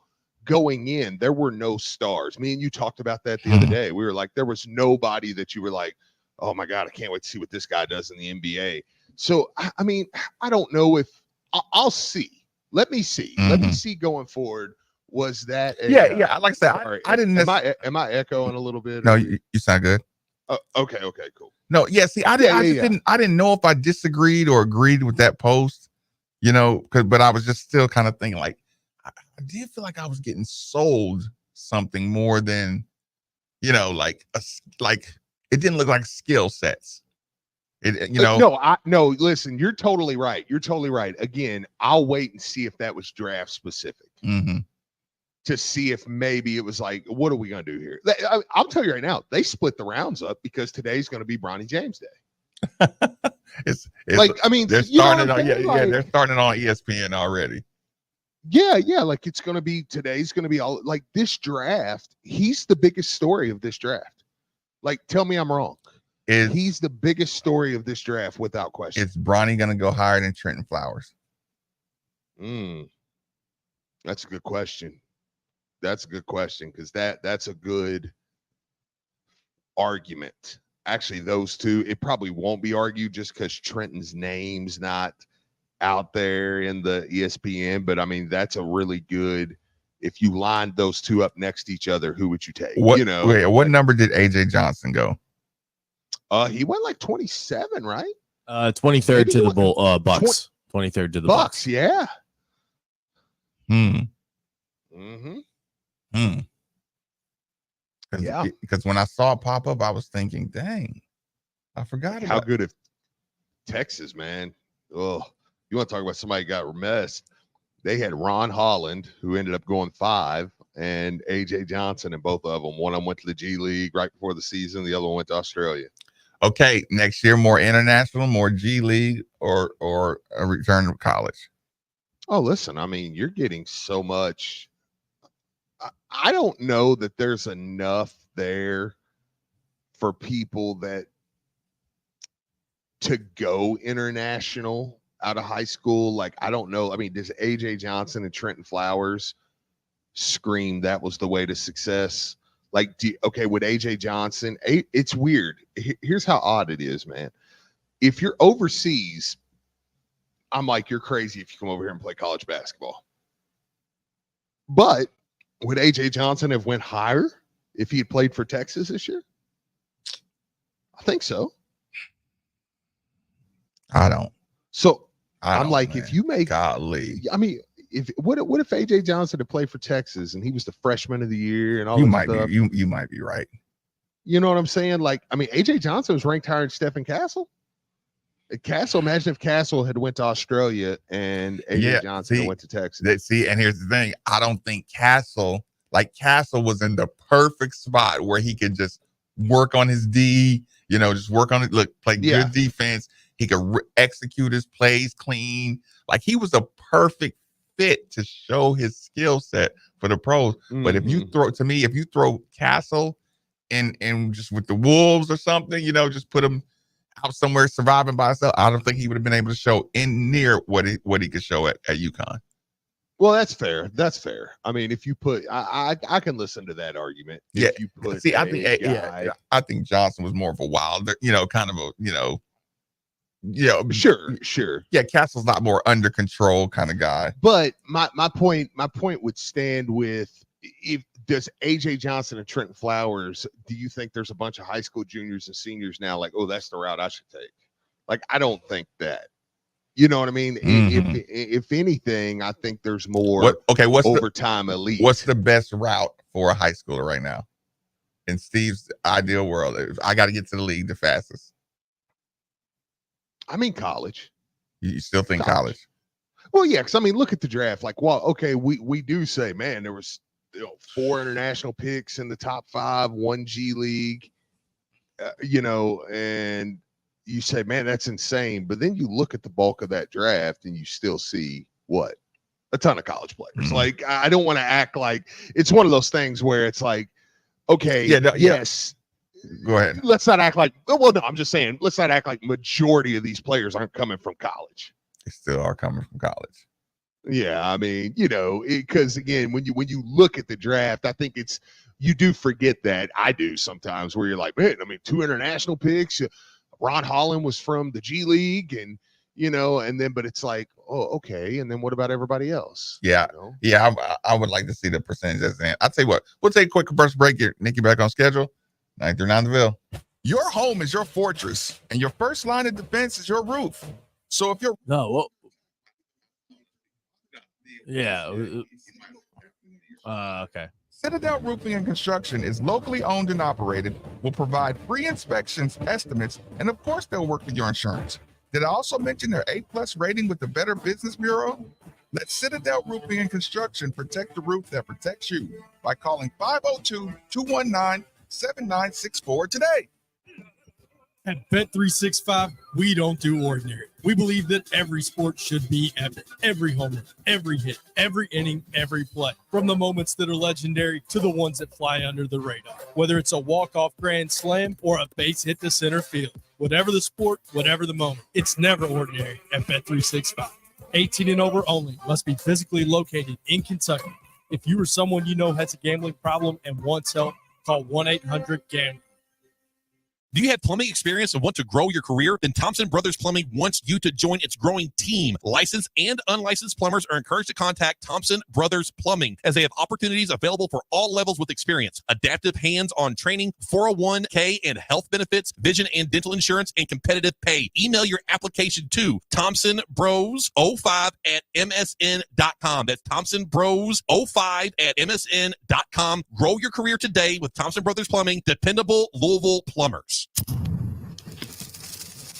Speaker 12: Going in, there were no stars. Me and you talked about that the other day. We were like, there was nobody that you were like, oh my God, I can't wait to see what this guy does in the NBA. So, I mean, I don't know if I'll see. Let me see. Let me see going forward. Was that
Speaker 1: yeah. Like I said, I didn't.
Speaker 12: Am I echoing a little bit?
Speaker 1: No, you sound good.
Speaker 12: Okay, cool.
Speaker 1: No, yeah. See, I didn't know if I disagreed or agreed with that post. But I was just still kind of thinking like. I did feel like I was getting sold something more than, like it didn't look like skill sets.
Speaker 12: No, listen, you're totally right. Again, I'll wait and see if that was draft specific to see if maybe it was like, what are we going to do here? I'll tell you right now, they split the rounds up because today's going to be Bronny James Day.
Speaker 1: it's
Speaker 12: like, I mean,
Speaker 1: they're starting on, they're starting on ESPN already.
Speaker 12: Yeah, like today's gonna be all like this draft. He's the biggest story of this draft. Like, tell me I'm wrong. He's the biggest story of this draft without question.
Speaker 1: Is Bronny gonna go higher than Trenton Flowers?
Speaker 12: That's a good question. Because that's a good argument. Actually, those two, it probably won't be argued just because Trenton's name's not out there in the ESPN, but I mean, that's a really good, if you lined those two up next to each other, who would you take?
Speaker 1: What number did AJ Johnson go?
Speaker 12: He went like 27, right?
Speaker 10: 23rd to the Bucks. 23rd to the Bucks.
Speaker 12: Yeah.
Speaker 1: Because when I saw it pop up, I was thinking, dang, I forgot
Speaker 12: how good if Texas, man. Oh, you want to talk about somebody got messed? They had Ron Holland, who ended up going 5, and AJ Johnson, and both of them. One of them went to the G League right before the season. The other one went to Australia.
Speaker 1: Okay, next year, more international, more G League, or a return to college.
Speaker 12: Oh, listen, I mean, you're getting so much. I don't know that there's enough there for people to go international out of high school. Like, I don't know. I mean, does AJ Johnson and Trenton Flowers scream that was the way to success? Like, with AJ Johnson, it's weird. Here's how odd it is, man. If you're overseas, I'm like, you're crazy if you come over here and play college basketball. But would AJ Johnson have went higher if he had played for Texas this year? I think so.
Speaker 1: I don't.
Speaker 12: So I'm like, man. If you make,
Speaker 1: golly,
Speaker 12: I mean, what if AJ Johnson had played for Texas and he was the freshman of the year and all
Speaker 1: you
Speaker 12: that
Speaker 1: might
Speaker 12: stuff?
Speaker 1: You might be right.
Speaker 12: You know what I'm saying? Like, I mean, AJ Johnson was ranked higher than Stephen Castle. Imagine if Castle had went to Australia and AJ Johnson had went to Texas.
Speaker 1: And here's the thing. I don't think Castle was in the perfect spot where he could just work on his D, just work on it. Look, play good defense. He could execute his plays clean. Like, he was a perfect fit to show his skill set for the pros. Mm-hmm. But if you throw Castle in just with the Wolves or something, just put him out somewhere surviving by himself, I don't think he would have been able to show in near what he could show at UConn.
Speaker 12: Well, that's fair. That's fair. I mean, if you put, I can listen to that argument. If you put,
Speaker 1: I think Johnson was more of a wilder, kind of a,
Speaker 12: sure.
Speaker 1: Yeah, Castle's not more under control kind of guy.
Speaker 12: But my point would stand with, if does AJ Johnson and Trenton Flowers, do you think there's a bunch of high school juniors and seniors now like, oh, that's the route I should take? Like, I don't think that. You know what I mean? Mm-hmm. If anything, I think there's more what's overtime elite.
Speaker 1: What's the best route for a high schooler right now? In Steve's ideal world, I got to get to the league the fastest.
Speaker 12: I mean, college.
Speaker 1: You still think college?
Speaker 12: Well, yeah, because I mean, look at the draft. Like, well, okay, we do say, man, there was 4 international picks in the top 5, 1 G League, and you say, man, that's insane. But then you look at the bulk of that draft and you still see what? A ton of college players. Mm-hmm. Like, I don't want to act like it's one of those things where it's like, okay, yes.
Speaker 1: Go ahead.
Speaker 12: Let's not act like, well, no, I'm just saying, let's not act like majority of these players aren't coming from college.
Speaker 1: They still are coming from college.
Speaker 12: Yeah, I mean, because again, when you look at the draft, I think you do forget that. I do sometimes, where you're like, man, I mean, 2 international picks. Ron Holland was from the G League, and but it's like, oh, okay, and then what about everybody else?
Speaker 1: Yeah, I would like to see the percentages. And I'll tell you what, we'll take a quick commercial break here. Nikki back on schedule. 939 The Ville. Your home is your fortress, and your first line of defense is your roof. So if you're
Speaker 10: okay.
Speaker 1: Citadel Roofing and Construction is locally owned and operated, will provide free inspections, estimates, and of course they'll work with your insurance. Did I also mention their A+ rating with the Better Business Bureau? Let Citadel Roofing and Construction protect the roof that protects you by calling 502-219-7964 today.
Speaker 13: At Bet365, we don't do ordinary. We believe that every sport should be epic. Every home run, every hit, every inning, every play. From the moments that are legendary to the ones that fly under the radar. Whether it's a walk-off grand slam or a base hit to center field. Whatever the sport, whatever the moment, it's never ordinary at Bet365. 18 and over only. Must be physically located in Kentucky. If you or someone you know has a gambling problem and wants help, call 1-800-GAMBLER.
Speaker 14: Do you have plumbing experience and want to grow your career? Then Thompson Brothers Plumbing wants you to join its growing team. Licensed and unlicensed plumbers are encouraged to contact Thompson Brothers Plumbing, as they have opportunities available for all levels with experience, adaptive hands-on training, 401k and health benefits, vision and dental insurance, and competitive pay. Email your application to thompsonbros05@msn.com. That's thompsonbros05@msn.com. Grow your career today with Thompson Brothers Plumbing, dependable Louisville plumbers.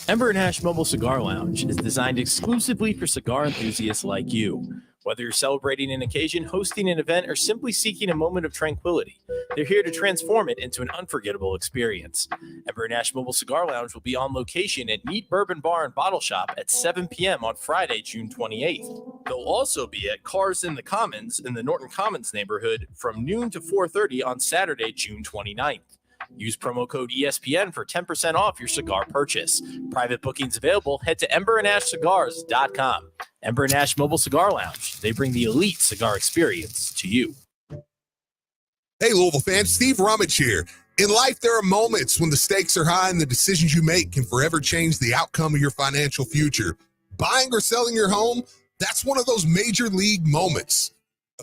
Speaker 10: Ember and Hash Mobile Cigar Lounge is designed exclusively for cigar enthusiasts like you. Whether you're celebrating an occasion, hosting an event, or simply seeking a moment of tranquility, they're here to transform it into an unforgettable experience. Ember and Hash Mobile Cigar Lounge will be on location at Neat Bourbon Bar and Bottle Shop at 7 p.m. on Friday, June 28th. They'll also be at Cars in the Commons in the Norton Commons neighborhood from noon to 4:30 on Saturday, June 29th. Use promo code ESPN for 10% off your cigar purchase. Private bookings available. Head to emberandashcigars.com. Ember and Ash Mobile Cigar Lounge. They bring the elite cigar experience to you.
Speaker 15: Hey, Louisville fans, Steve Rummage here. In life, there are moments when the stakes are high and the decisions you make can forever change the outcome of your financial future. Buying or selling your home, that's one of those major league moments.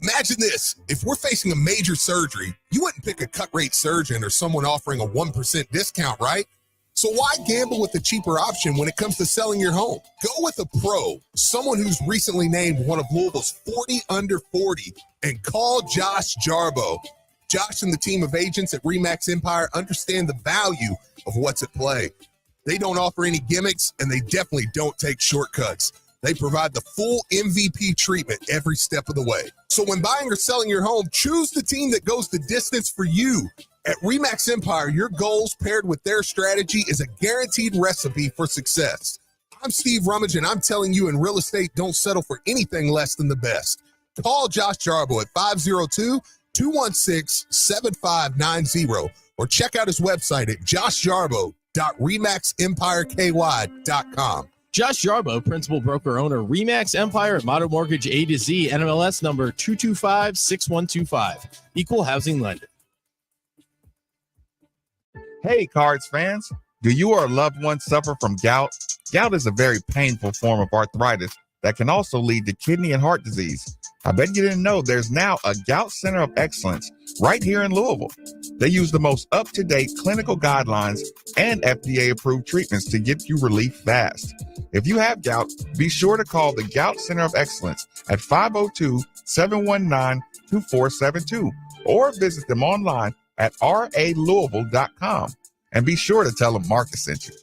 Speaker 15: Imagine this. If we're facing a major surgery, you wouldn't pick a cut-rate surgeon or someone offering a 1% discount, right? So why gamble with a cheaper option when it comes to selling your home? Go with a pro, someone who's recently named one of Louisville's 40 under 40, and call Josh Jarbo. Josh and the team of agents at RE/MAX Empire understand the value of what's at play. They don't offer any gimmicks, and they definitely don't take shortcuts. They provide the full MVP treatment every step of the way. So when buying or selling your home, choose the team that goes the distance for you. At RE/MAX Empire, your goals paired with their strategy is a guaranteed recipe for success. I'm Steve Rummage, and I'm telling you, in real estate, don't settle for anything less than the best. Call Josh Jarbo at 502-216-7590 or check out his website at joshjarbo.remaxempireky.com.
Speaker 10: Josh Jarbo, principal broker owner, RE/MAX Empire, Modern Mortgage A to Z, NMLS number 2256125. Equal housing lender.
Speaker 1: Hey, Cards fans. Do you or a loved one suffer from gout? Gout is a very painful form of arthritis that can also lead to kidney and heart disease. I bet you didn't know there's now a Gout Center of Excellence right here in Louisville. They use the most up-to-date clinical guidelines and FDA-approved treatments to get you relief fast. If you have gout, be sure to call the Gout Center of Excellence at 502-719-2472 or visit them online at ralouisville.com. And be sure to tell them Marcus sent you.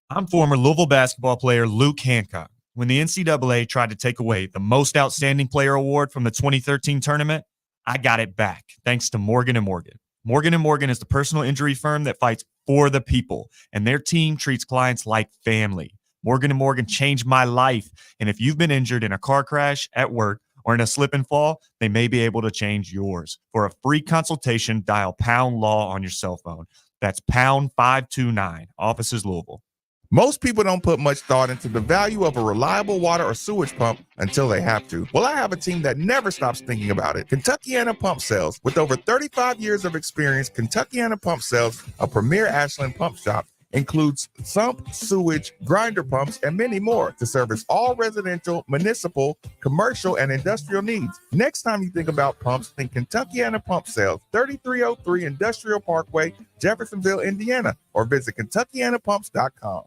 Speaker 16: I'm former Louisville basketball player Luke Hancock. When the NCAA tried to take away the Most Outstanding Player Award from the 2013 tournament, I got it back thanks to Morgan & Morgan. Morgan & Morgan is the personal injury firm that fights for the people, and their team treats clients like family. Morgan & Morgan changed my life, and if you've been injured in a car crash, at work, or in a slip and fall, they may be able to change yours. For a free consultation, dial pound law on your cell phone. That's pound 529, offices Louisville.
Speaker 1: Most people don't put much thought into the value of a reliable water or sewage pump until they have to. Well, I have a team that never stops thinking about it. Kentuckiana Pump Sales. With over 35 years of experience, Kentuckiana Pump Sales, a premier Ashland pump shop, includes sump, sewage, grinder pumps, and many more to service all residential, municipal, commercial, and industrial needs. Next time you think about pumps, think Kentuckiana Pump Sales, 3303 Industrial Parkway, Jeffersonville, Indiana, or visit KentuckianaPumps.com.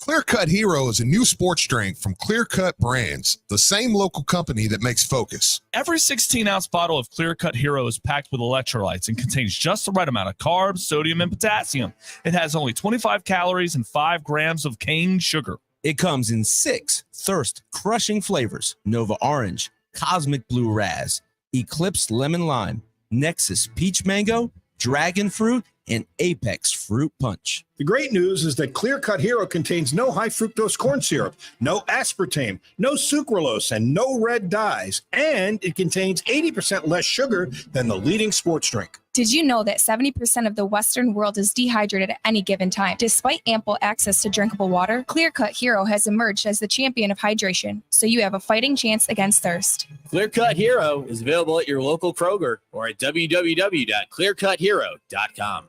Speaker 15: Clear Cut Hero is a new sports drink from Clear Cut Brands, the same local company that makes Focus.
Speaker 17: Every 16-ounce bottle of Clear Cut Hero is packed with electrolytes and contains just the right amount of carbs, sodium, and potassium. It has only 25 calories and 5 grams of cane sugar.
Speaker 18: It comes in 6 thirst-crushing flavors: Nova Orange, Cosmic Blue Raz, Eclipse Lemon Lime, Nexus Peach Mango, Dragon Fruit, and Apex Fruit Punch.
Speaker 19: The great news is that Clear Cut Hero contains no high fructose corn syrup, no aspartame, no sucralose, and no red dyes. And it contains 80% less sugar than the leading sports drink.
Speaker 20: Did you know that 70% of the Western world is dehydrated at any given time? Despite ample access to drinkable water, Clear Cut Hero has emerged as the champion of hydration, so you have a fighting chance against thirst.
Speaker 10: Clear Cut Hero is available at your local Kroger or at www.clearcuthero.com.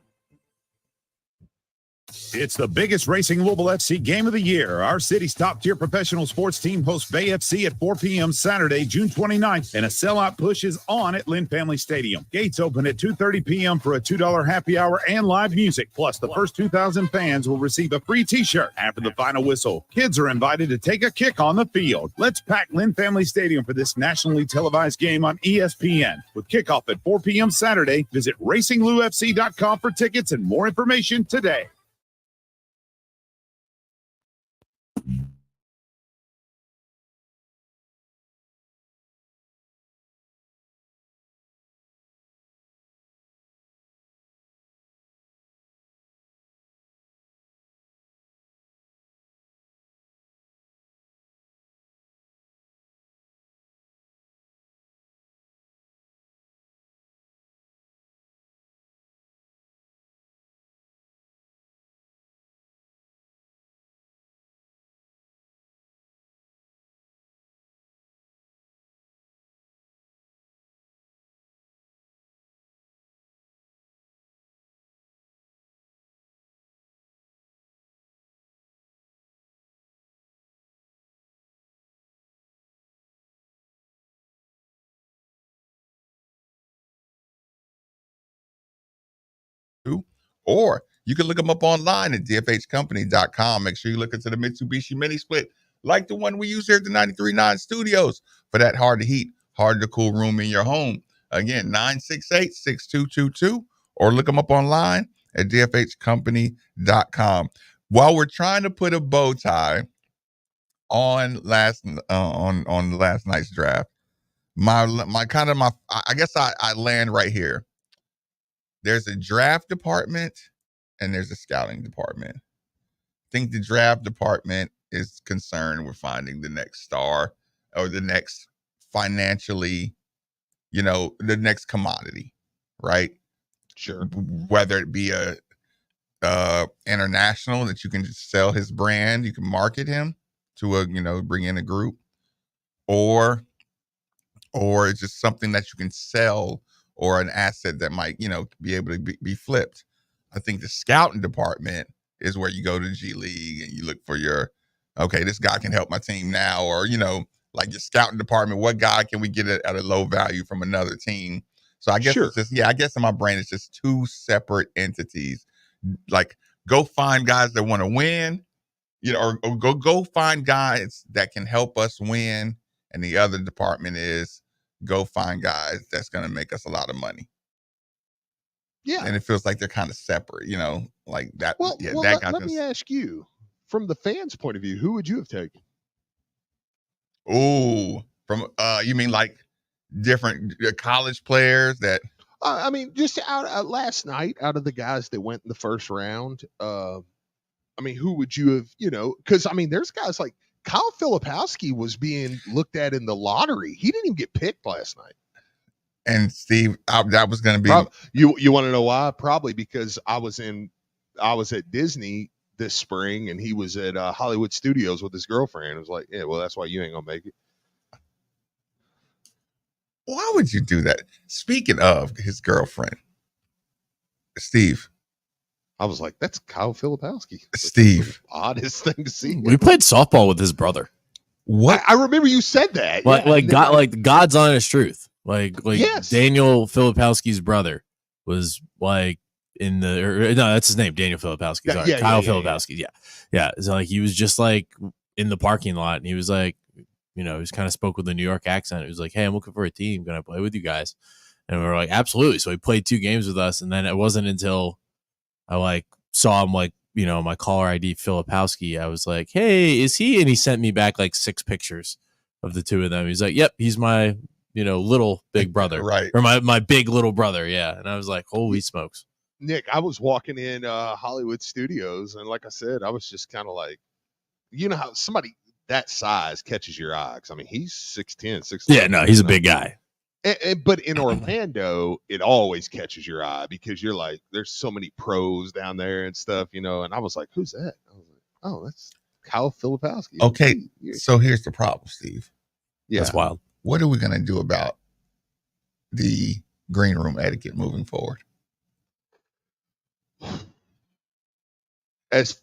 Speaker 21: It's the biggest Racing Louisville FC game of the year. Our city's top-tier professional sports team hosts Bay FC at 4 p.m. Saturday, June 29th, and a sellout push is on at Lynn Family Stadium. Gates open at 2:30 p.m. for a $2 happy hour and live music. Plus, the first 2,000 fans will receive a free T-shirt after the final whistle. Kids are invited to take a kick on the field. Let's pack Lynn Family Stadium for this nationally televised game on ESPN. With kickoff at 4 p.m. Saturday, visit RacingLouFC.com for tickets and more information today.
Speaker 1: Or you can look them up online at dfhcompany.com. Make sure you look into the Mitsubishi Mini Split like the one we use here at the 93.9 Studios for that hard to heat, hard to cool room in your home. Again, 968-6222, or look them up online at dfhcompany.com. While we're trying to put a bow tie on last night's draft, I guess I land right here. There's a draft department and there's a scouting department. I think the draft department is concerned with finding the next star or the next financially, the next commodity, right?
Speaker 12: Sure.
Speaker 1: Whether it be a international that you can just sell his brand, you can market him to bring in a group, or it's just something that you can sell, or an asset that might, be able to be flipped. I think the scouting department is where you go to G League and you look for this guy can help my team now, or, like your scouting department, what guy can we get at a low value from another team? So I guess it's just, I guess in my brain, it's just two separate entities. Like, go find guys that want to win, or go find guys that can help us win. And the other department is go find guys that's going to make us a lot of money.
Speaker 12: Yeah.
Speaker 1: And it feels like they're kind of separate, like that.
Speaker 12: Well, let me ask you, from the fans' point of view, who would you have taken?
Speaker 1: Oh, from you mean like different college players that?
Speaker 12: I mean, just out last night, out of the guys that went in the first round, who would you have? Because there's guys like Kyle Filipowski was being looked at in the lottery. He didn't even get picked last night.
Speaker 1: And Steve, that was going to be
Speaker 12: you want to know why? Probably because I was at Disney this spring, and he was at Hollywood Studios with his girlfriend. It was like, yeah, well, that's why you ain't gonna make it.
Speaker 1: Why would you do that? Speaking of his girlfriend, Steve,
Speaker 12: I was like, that's Kyle Filipowski.
Speaker 1: Steve,
Speaker 12: oddest thing to see.
Speaker 10: We played softball with his brother.
Speaker 1: What?
Speaker 12: I remember you said that.
Speaker 10: God's honest truth. Like
Speaker 12: yes.
Speaker 10: Daniel Filipowski's brother was like that's his name, Daniel Filipowski. Sorry, Kyle Filipowski. Yeah. So like he was just like in the parking lot, and he was like, he was kind of spoke with a New York accent. He was like, "Hey, I'm looking for a team. Can I play with you guys?" And we were like, "Absolutely." So he played 2 games with us, and then it wasn't until I saw him my caller ID Filipowski. I was like, "Hey, is he?" And he sent me back 6 pictures of the 2 of them. He's like, "Yep, he's my little big brother,
Speaker 1: right?
Speaker 10: Or my big little brother." Yeah, and I was like, "Holy smokes!"
Speaker 12: Nick, I was walking in Hollywood Studios, and like I said, I was just kind of like, how somebody that size catches your eye. He's 6'10", 6'11".
Speaker 10: Yeah, no, he's a big guy.
Speaker 12: But in Orlando, it always catches your eye because you're like, there's so many pros down there and stuff, and I was like, who's that? I was like, oh, that's Kyle Filipowski.
Speaker 1: Okay, so here's the problem, Steve.
Speaker 12: Yeah.
Speaker 10: That's wild.
Speaker 1: What are we going to do about the green room etiquette moving forward?
Speaker 12: As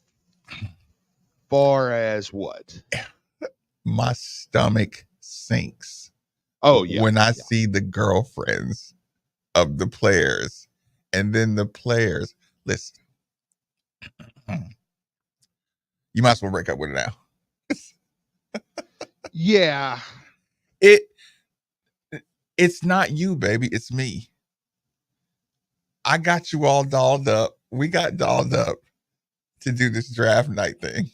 Speaker 12: far as what?
Speaker 1: My stomach sinks.
Speaker 12: Oh, yeah.
Speaker 1: When I see the girlfriends of the players, and then the players, listen, you might as well break up with it now.
Speaker 12: Yeah.
Speaker 1: It's not you, baby. It's me. I got you all dolled up. We got dolled up to do this draft night thing.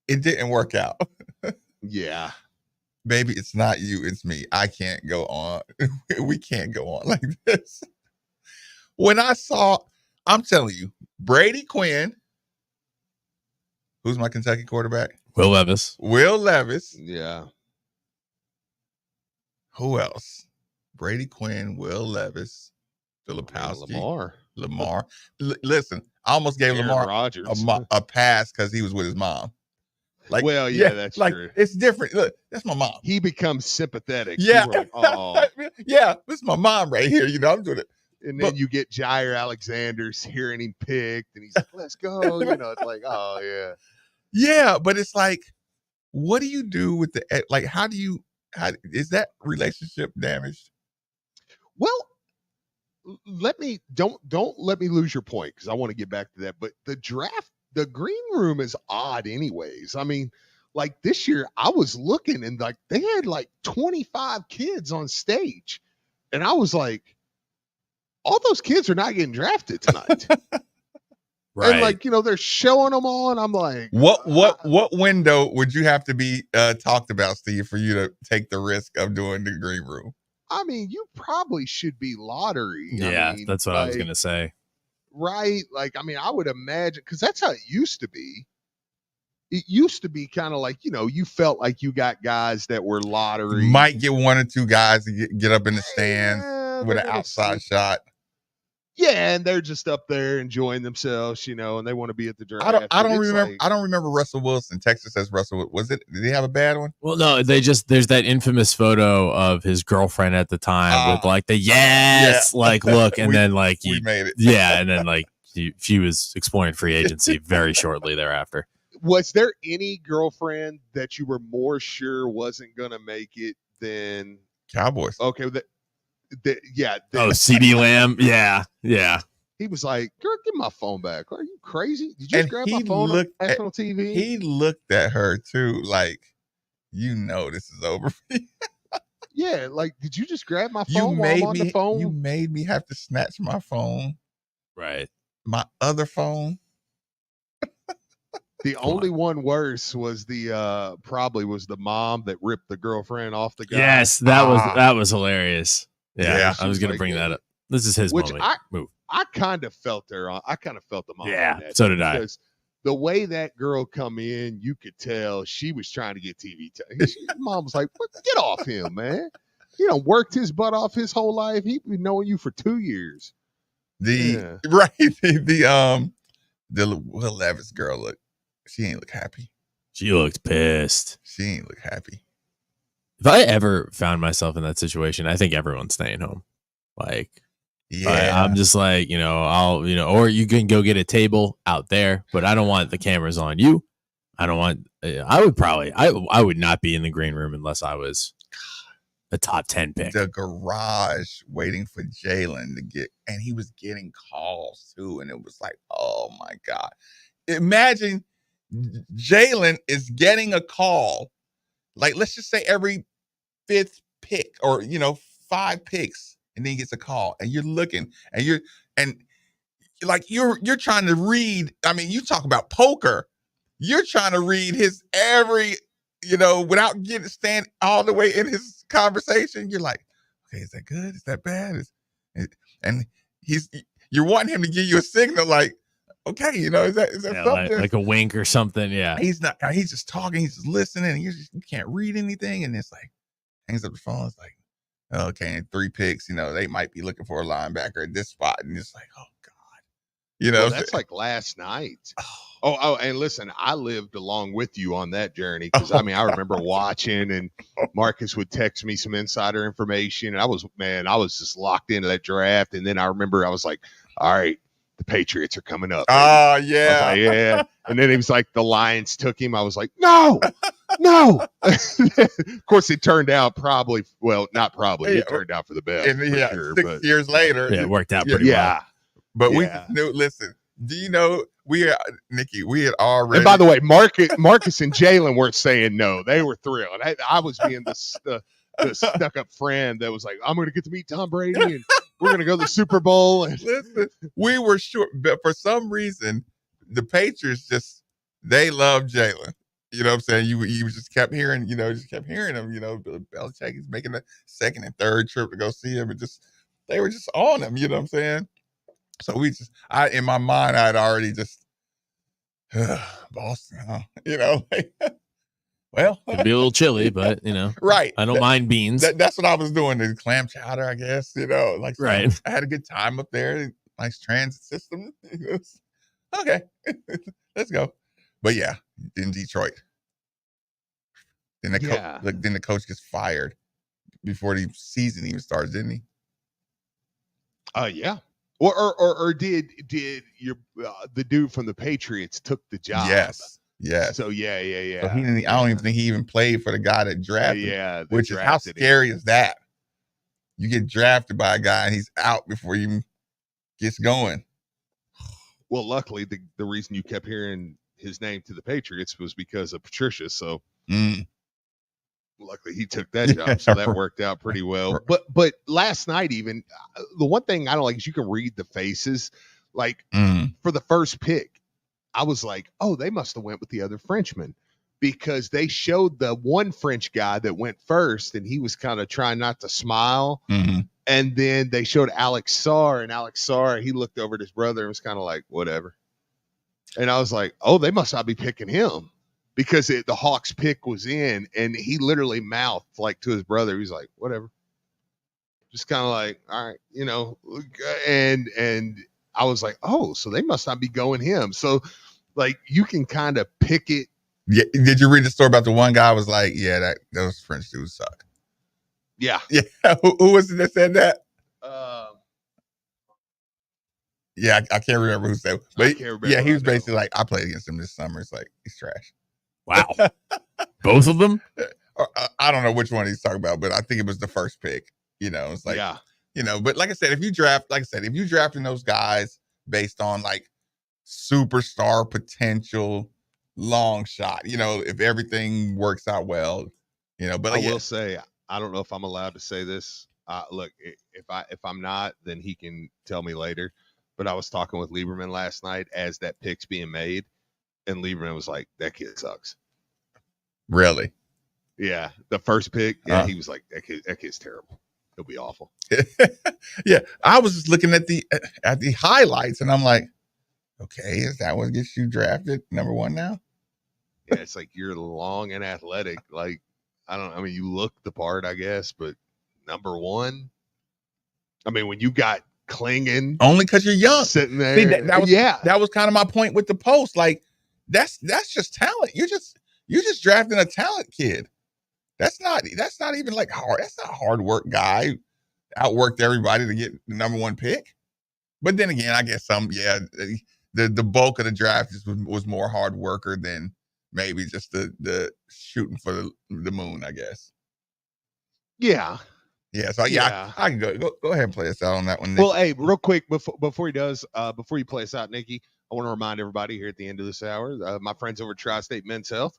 Speaker 1: It didn't work out.
Speaker 12: Yeah.
Speaker 1: Baby, it's not you, it's me. I can't go on. We can't go on like this. When I'm telling you, Brady Quinn, who's my Kentucky quarterback?
Speaker 10: Will Levis.
Speaker 12: Yeah.
Speaker 1: Who else? Brady Quinn, Will Levis, Filipowski, Lamar. Listen, I almost gave
Speaker 12: Aaron
Speaker 1: Lamar
Speaker 12: Rodgers.
Speaker 1: a pass because he was with his mom.
Speaker 12: That's true.
Speaker 1: It's different. Look, that's my mom.
Speaker 12: He becomes sympathetic.
Speaker 1: Yeah.
Speaker 12: Like, oh.
Speaker 1: Yeah, this is my mom right here. I'm doing it.
Speaker 12: And then you get Jair Alexander hearing him picked, and he's like, let's go. It's like, oh, yeah.
Speaker 1: Yeah, but it's like, what do you do with how is that relationship damaged?
Speaker 12: Well, don't let me lose your point, because I want to get back to that. But the green room is odd anyways. like this year, I was looking and like they had like 25 kids on stage, and I was like, all those kids are not getting drafted tonight.
Speaker 10: Right.
Speaker 12: And like, they're showing them all, and I'm like,
Speaker 1: What window would you have to be talked about, Steve, for you to take the risk of doing the green room?
Speaker 12: I mean, you probably should be lottery.
Speaker 10: Yeah,
Speaker 12: I mean,
Speaker 10: that's what I was gonna say.
Speaker 12: Right? Like, I mean, I would imagine, because that's how it used to be. It used to be kind of like, you felt like you got guys that were lottery.
Speaker 1: You might get one or two guys to get up in the stands with an outside shot.
Speaker 12: Yeah, and they're just up there enjoying themselves, and they want to be at the draft.
Speaker 1: I don't remember. I don't remember Russell Wilson. Texas says Russell. Was it? Did he have a bad one?
Speaker 10: Well, no, there's that infamous photo of his girlfriend at the time with like the like look, and then like
Speaker 1: we made it.
Speaker 10: Yeah, and then like she was exploring free agency very shortly thereafter.
Speaker 12: Was there any girlfriend that you were more sure wasn't gonna make it than
Speaker 1: Cowboys?
Speaker 12: Okay,
Speaker 10: CeeDee Lamb, yeah.
Speaker 12: He was like, "Girl, give my phone back. Are you crazy? Did you just grab my phone on national TV?"
Speaker 1: He looked at her too, like, this is over.
Speaker 12: Yeah, like, did you just grab my phone while I'm on the phone?
Speaker 1: You made me have to snatch my phone.
Speaker 10: Right.
Speaker 1: My other phone.
Speaker 12: The only one worse was probably was the mom that ripped the girlfriend off the guy.
Speaker 10: Yes, that was hilarious. Yeah, I was gonna bring that up. This is his moment. Move.
Speaker 12: I kind of felt her on. I kind of felt the mom.
Speaker 10: Yeah,
Speaker 12: on that
Speaker 10: so did I.
Speaker 12: Because the way that girl come in, you could tell she was trying to get TV time. Mom was like, "Get off him, man. He done worked his butt off his whole life. He been knowing you for 2 years."
Speaker 1: The Will Levis girl look. She ain't look happy.
Speaker 10: She looked pissed.
Speaker 1: She ain't look happy.
Speaker 10: If I ever found myself in that situation, I think everyone's staying home. Like,
Speaker 1: yeah,
Speaker 10: I'm just like, or you can go get a table out there, but I don't want the cameras on you. I don't want, I would not be in the green room unless I was a top 10 pick.
Speaker 1: The garage waiting for Jalen to get, and he was getting calls too. And it was like, oh my God. Imagine Jalen is getting a call, like let's just say every 5th pick or 5 picks, and then he gets a call, and you're looking, and you're trying to read. I mean, you talk about poker. You're trying to read his every, without stand all the way in his conversation. You're like, okay, is that good? Is that bad? And you're wanting him to give you a signal, like, okay, is that something
Speaker 10: like a wink or something? Yeah,
Speaker 1: he's not. He's just talking. He's just listening. And you can't read anything. And it's like hangs up the phone. It's like, okay, and 3 picks. They might be looking for a linebacker at this spot, and it's like, oh God,
Speaker 12: Well, that's like last night. Oh, and listen, I lived along with you on that journey because I remember watching, and Marcus would text me some insider information, and I was just locked into that draft. And then I remember I was like, all right, the Patriots are coming up.
Speaker 1: Oh, yeah.
Speaker 12: Like, yeah. And then it was like the Lions took him. I was like, no. Of course, it turned out not probably. It turned out for the best.
Speaker 1: And
Speaker 12: sure,
Speaker 1: 6 years later.
Speaker 10: Yeah, it worked out pretty well.
Speaker 1: But we knew, listen, do you know, Nikki, we had already.
Speaker 12: And by the way, Marcus and Jalen weren't saying no. They were thrilled. I was being the stuck-up friend that was like, I'm going to get to meet Tom Brady, and we're going to go to the Super Bowl. And
Speaker 1: listen, we were sure, but for some reason, the Patriots they love Jalen. You know what I'm saying? You just kept hearing, him. Belichick is making a 2nd and 3rd trip to go see him, and they were just on him. You know what I'm saying? So in my mind, I'd already just Boston, huh? Well,
Speaker 10: it'd be a little chilly, but
Speaker 1: right.
Speaker 10: I don't mind beans.
Speaker 1: That's what I was doing. The clam chowder, I guess.
Speaker 10: Right.
Speaker 1: I had a good time up there. Nice transit system. Okay, let's go. But yeah, in Detroit, then the coach gets fired before the season even starts, didn't he?
Speaker 12: Yeah. Or did your the dude from the Patriots took the job?
Speaker 1: Yes.
Speaker 12: So yeah.
Speaker 1: So I don't even think he even played for the guy that drafted.
Speaker 12: Yeah.
Speaker 1: Which is how scary is that? You get drafted by a guy and he's out before you gets going.
Speaker 12: Well, luckily the reason you kept hearing his name to the Patriots was because of Patricia. So luckily he took that job.
Speaker 1: Yeah,
Speaker 12: So that worked out pretty well. But last night, even the one thing I don't like is you can read the faces. Like for the first pick, I was like, oh, they must have went with the other Frenchman, because they showed the one French guy that went first and he was kind of trying not to smile. And then they showed Alex Sarr, and Alex Sarr, he looked over at his brother and was kind of like, whatever. And I was like, oh, they must not be picking him, because the Hawks pick was in, and he literally mouthed like to his brother. He's like, whatever. Just kind of like, all right, you know, and I was like, oh, so they must not be going him. So like you can kind of pick it.
Speaker 1: Yeah. Did you read the story about the one guy was like, yeah, that those French dudes suck?
Speaker 12: Yeah.
Speaker 1: Yeah. Who was it that said that? Yeah, I can't remember who said it. But yeah, he was basically like, I played against him this summer. It's like, he's trash.
Speaker 10: Wow. Both of them?
Speaker 1: I don't know which one he's talking about, but I think it was the first pick. You know, it's like, you know, but like I said, if you drafting those guys based on like superstar potential, long shot, you know, if everything works out well, you know, but
Speaker 12: I will say, I don't know if I'm allowed to say this. Look, if I'm not, then he can tell me later. But I was talking with Lieberman last night as that pick's being made, and Lieberman was like, that kid sucks.
Speaker 1: Really?
Speaker 12: Yeah. The first pick, he was like, that kid's terrible. He'll be awful.
Speaker 1: Yeah. I was just looking at the highlights, and I'm like, okay, is that what gets you drafted number one now?
Speaker 12: Yeah, it's like you're long and athletic. Like, I mean, you look the part, I guess, but number one, I mean, when you got Klingon
Speaker 1: only because you're young
Speaker 12: sitting there.
Speaker 1: See, that was kind of my point with the post. Like, that's just talent. You're just drafting a talent kid. That's not even like hard. That's not hard work guy. Outworked everybody to get the number one pick. But then again, I guess the bulk of the draft was more hard worker than maybe just the shooting for the moon, I guess.
Speaker 12: Yeah.
Speaker 1: Yeah. So I can go ahead and play us out on that one, Nick.
Speaker 12: Well, hey, real quick before he does, before you play us out, Nikki, I want to remind everybody here at the end of this hour, my friends over at Tri-State Men's Health.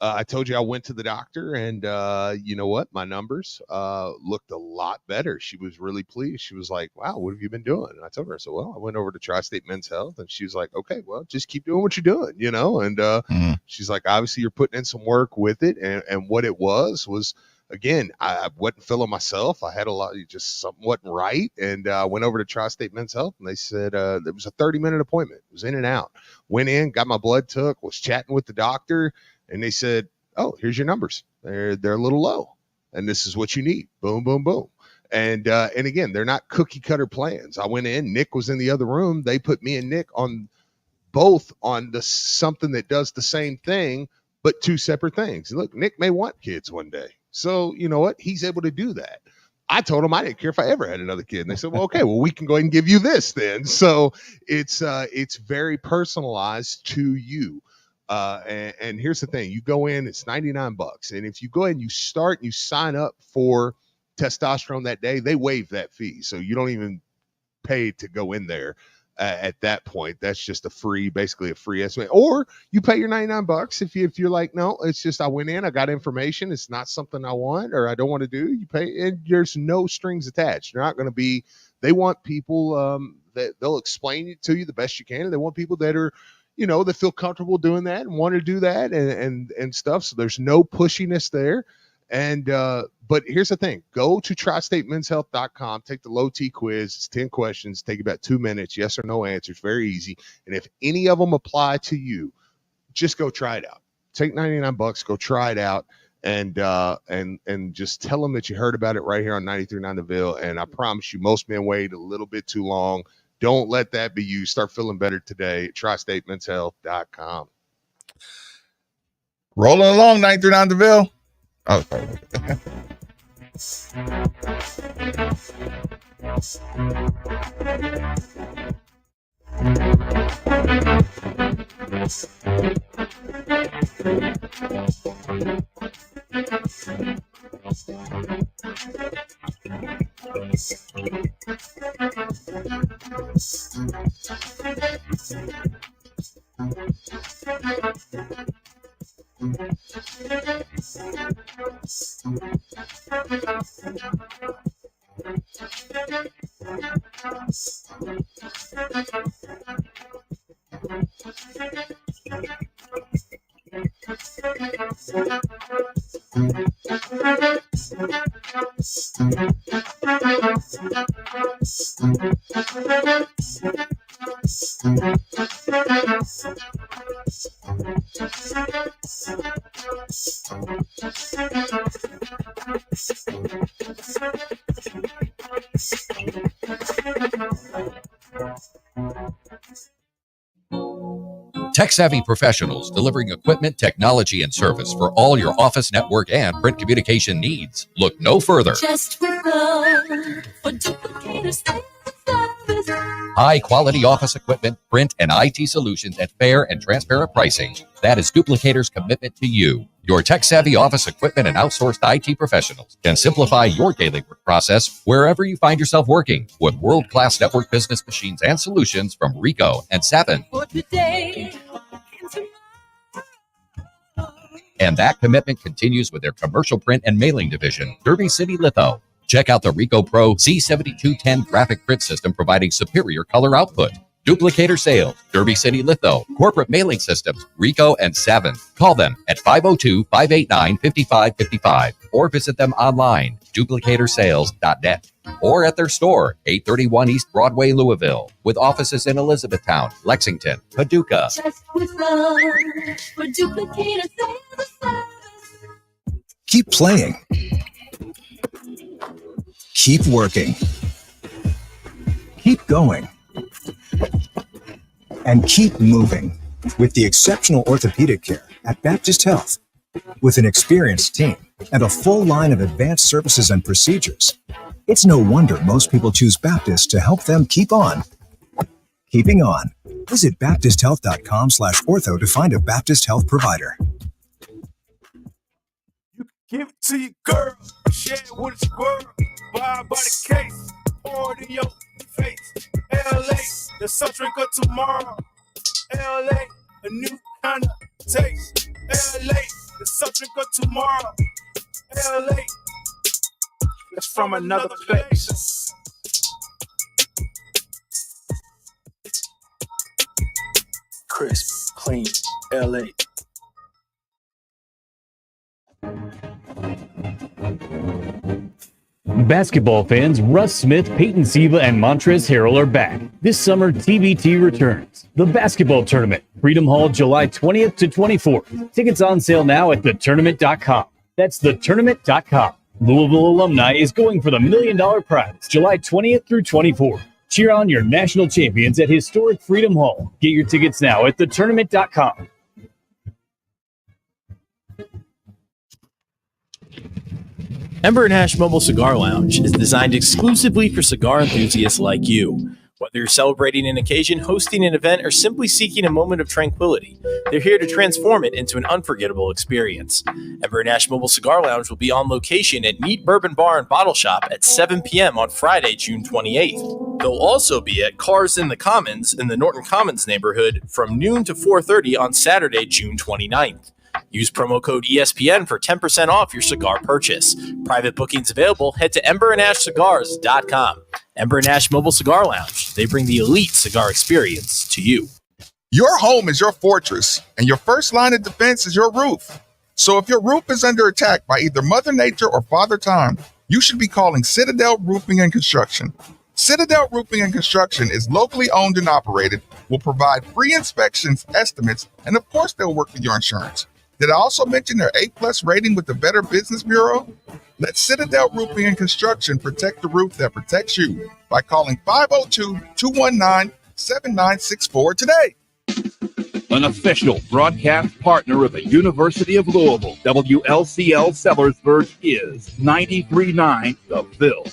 Speaker 12: I told you I went to the doctor, and you know what? My numbers looked a lot better. She was really pleased. She was like, wow, what have you been doing? And I told her, I said, well, I went over to Tri-State Men's Health, and she was like, okay, well, just keep doing what you're doing, you know? And she's like, obviously you're putting in some work with it. And what it was, again, I wasn't feeling myself. I had a lot, just something wasn't right. And I went over to Tri-State Men's Health, and they said it was a 30-minute appointment. It was in and out. Went in, got my blood took, was chatting with the doctor, and they said, oh, here's your numbers. They're a little low, and this is what you need. Boom, boom, boom. And again, they're not cookie cutter plans. I went in, Nick was in the other room. They put me and Nick on both on something that does the same thing, but two separate things. Look, Nick may want kids one day. So you know what? He's able to do that. I told him I didn't care if I ever had another kid. And they said, well, okay, well, we can go ahead and give you this then. So it's very personalized to you. And here's the thing, you go in, it's $99. And if you go ahead and you sign up for testosterone that day, they waive that fee. So you don't even pay to go in there at that point. That's just basically a free estimate. Or you pay your $99 if you're like, no, it's just, I went in, I got information. It's not something I want, or I don't want to do. You pay, and there's no strings attached. They're not going to be, they want people that they'll explain it to you the best you can. And they want people that are, you know, that feel comfortable doing that and want to do that and stuff. So there's no pushiness there. And, but here's the thing, go to tristatemenshealth.com, take the low T quiz. It's 10 questions, take about 2 minutes, yes or no answers, very easy. And if any of them apply to you, just go try it out. Take $99, go try it out. And just tell them that you heard about it right here on 93.9 The Ville. And I promise you, most men wait a little bit too long. Don't let that be you. Start feeling better today at tristatemenshealth.com.
Speaker 1: Rolling along, 93.9 The Ville. Oh, sorry.
Speaker 2: Tech-savvy professionals delivering equipment, technology, and service for all your office, network, and print communication needs. Look no further.
Speaker 22: Just with love for duplicators and service.
Speaker 2: High-quality office equipment, print, and IT solutions at fair and transparent pricing. That is Duplicator's commitment to you. Your tech-savvy office equipment and outsourced IT professionals can simplify your daily work process wherever you find yourself working with world-class network business machines and solutions from Rico and Sapin.
Speaker 22: For today and tomorrow.
Speaker 2: And that commitment continues with their commercial print and mailing division, Derby City Litho. Check out the Rico Pro C7210 graphic print system providing superior color output. Duplicator Sales, Derby City Litho, Corporate Mailing Systems, Rico and Savin. Call them at 502-589-5555 or visit them online, duplicatorsales.net, or at their store, 831 East Broadway, Louisville, with offices in Elizabethtown, Lexington, Paducah.
Speaker 22: Just with love for duplicators and service.
Speaker 8: Keep playing. Keep working. Keep going. And keep moving with the exceptional orthopedic care at Baptist Health. With an experienced team and a full line of advanced services and procedures, it's no wonder most people choose Baptist to help them keep on keeping on. Visit baptisthealth.com/ortho to find a Baptist Health provider.
Speaker 23: Give it to your girl, share it with a squirrel, buy by the case, pour it in your face. LA, the soft drink of tomorrow. LA, a new kind of taste. LA, the soft drink of tomorrow. LA, it's from another place. Crisp, clean, LA.
Speaker 24: Basketball fans, Russ Smith, Peyton Siva, and Montrezl Harrell are back. This summer, TBT returns. The basketball tournament, Freedom Hall, July 20th to 24th. Tickets on sale now at thetournament.com. That's thetournament.com. Louisville alumni is going for the $1 million prize, July 20th through 24th. Cheer on your national champions at historic Freedom Hall. Get your tickets now at thetournament.com.
Speaker 10: Ember and Hash Mobile Cigar Lounge is designed exclusively for cigar enthusiasts like you. Whether you're celebrating an occasion, hosting an event, or simply seeking a moment of tranquility, they're here to transform it into an unforgettable experience. Ember and Hash Mobile Cigar Lounge will be on location at Neat Bourbon Bar and Bottle Shop at 7 p.m. on Friday, June 28th. They'll also be at Cars in the Commons in the Norton Commons neighborhood from noon to 4:30 on Saturday, June 29th. Use promo code ESPN for 10% off your cigar purchase. Private bookings available. Head to emberandashcigars.com. Ember and Ash Mobile Cigar Lounge. They bring the elite cigar experience to you.
Speaker 1: Your home is your fortress, and your first line of defense is your roof. So if your roof is under attack by either Mother Nature or Father Time, you should be calling Citadel Roofing and Construction. Citadel Roofing and Construction is locally owned and operated, will provide free inspections, estimates, and of course they'll work with your insurance. Did I also mention their A+ rating with the Better Business Bureau? Let Citadel Roofing and Construction protect the roof that protects you by calling 502-219-7964 today.
Speaker 11: An official broadcast partner of the University of Louisville, WLCL Sellersburg is 93.9 The Ville.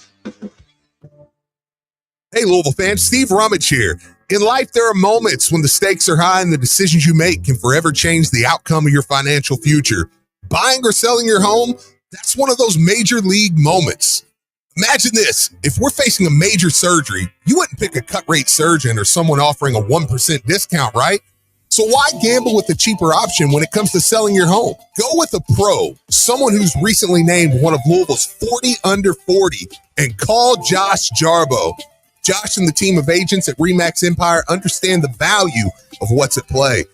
Speaker 15: Hey, Louisville fans, Steve Rummage here. In life, there are moments when the stakes are high and the decisions you make can forever change the outcome of your financial future. Buying or selling your home, that's one of those major league moments. Imagine this. If we're facing a major surgery, you wouldn't pick a cut rate surgeon or someone offering a 1% discount, right? So why gamble with a cheaper option when it comes to selling your home? Go with a pro, someone who's recently named one of Louisville's 40 under 40, and call Josh Jarbo. Josh and the team of agents at RE/MAX Empire understand the value of what's at play.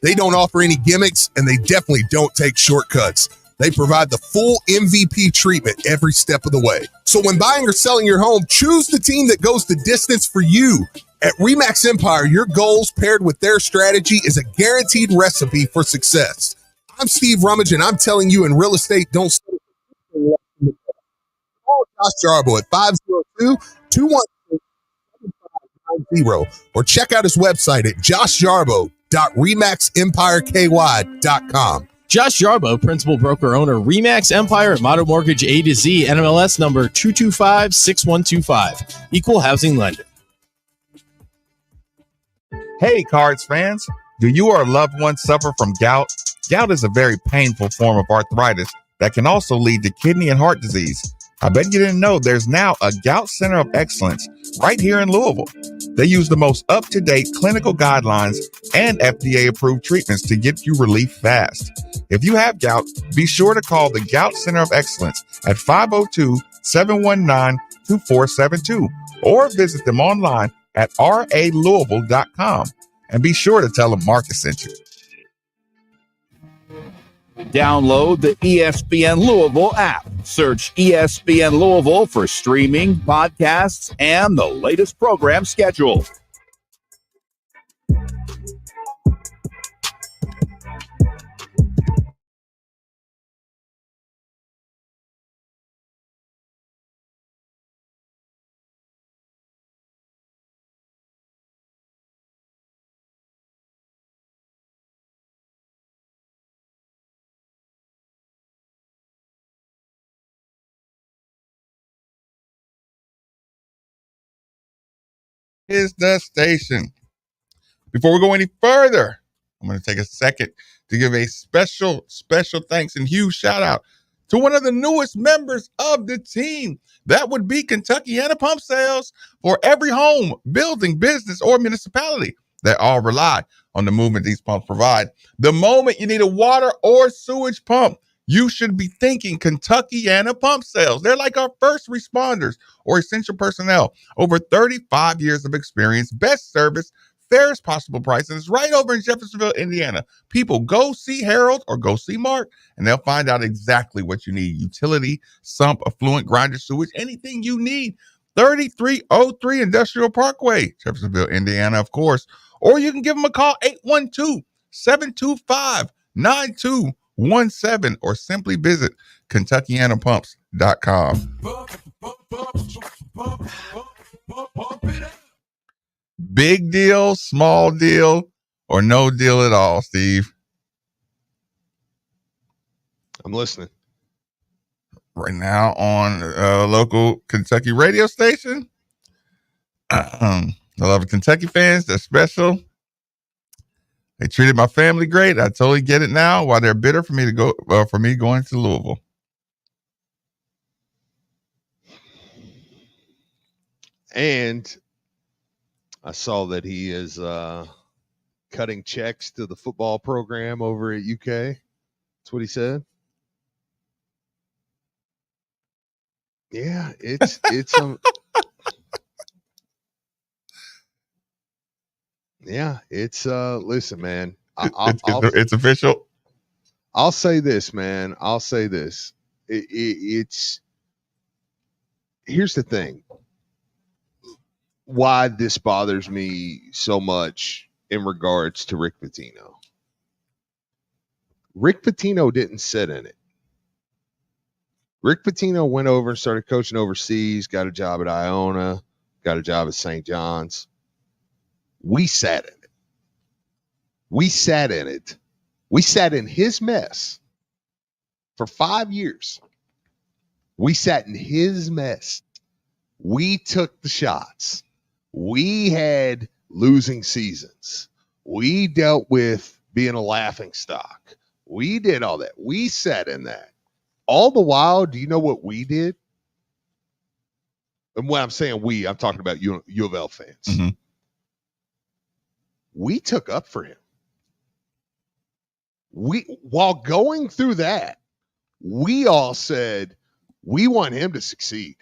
Speaker 15: They don't offer any gimmicks, and they definitely don't take shortcuts. They provide the full MVP treatment every step of the way. So when buying or selling your home, choose the team that goes the distance for you. At RE/MAX Empire, your goals paired with their strategy is a guaranteed recipe for success. I'm Steve Rummage, and I'm telling you, in real estate, don't settle for less than the best. Call Josh Jarbo at 502-216-7590 or check out his website at joshjarbo.remaxempireky.com.
Speaker 3: Josh Jarbo, principal broker owner, RE/MAX Empire at Modern Mortgage A to Z, NMLS number 2256125, equal housing lender.
Speaker 1: Hey, Cards fans. Do you or a loved one suffer from gout? Gout is a very painful form of arthritis that can also lead to kidney and heart disease. I bet you didn't know there's now a Gout Center of Excellence right here in Louisville. They use the most up-to-date clinical guidelines and FDA-approved treatments to get you relief fast. If you have gout, be sure to call the Gout Center of Excellence at 502-719-2472 or visit them online at ralouisville.com, and be sure to tell them Marcus sent you.
Speaker 11: Download the ESPN Louisville app. Search ESPN Louisville for streaming, podcasts, and the latest program schedule.
Speaker 1: Is the station. Before we go any further, I'm going to take a second to give a special thanks and huge shout out to one of the newest members of the team. That would be Kentuckiana Pump Sales. For every home, building, business, or municipality that all rely on the movement these pumps provide. The moment you need a water or sewage pump, you should be thinking Kentuckiana Pump Sales. They're like our first responders or essential personnel. Over 35 years of experience, best service, fairest possible prices, right over in Jeffersonville, Indiana. People, go see Harold or go see Mark, and they'll find out exactly what you need. Utility, sump, affluent, grinder, sewage, anything you need. 3303 Industrial Parkway, Jeffersonville, Indiana, of course. Or you can give them a call, 812-725-9217, or simply visit KentuckianaPumps.com. Big deal, small deal, or no deal at all, Steve?
Speaker 12: I'm listening.
Speaker 1: Right now on a local Kentucky radio station. I love Kentucky fans. They're special. They treated my family great. I totally get it now. Why they're bitter for me to go for me going to Louisville.
Speaker 12: And I saw that he is cutting checks to the football program over at UK. That's what he said. Yeah, it's yeah, it's listen, man.
Speaker 1: It's official.
Speaker 12: I'll say this, man. I'll say this. It's here's the thing. Why this bothers me so much in regards to Rick Pitino. Rick Pitino didn't sit in it. Rick Pitino went over and started coaching overseas, got a job at Iona, got a job at St. John's. We sat in it. We sat in it. We sat in his mess for 5 years. We sat in his mess. We took the shots. We had losing seasons. We dealt with being a laughing stock. We did all that. We sat in that. All the while, do you know what we did? And when I'm saying we, I'm talking about U of L fans.
Speaker 1: Mm-hmm.
Speaker 12: We took up for him. while going through that, we all said we want him to succeed.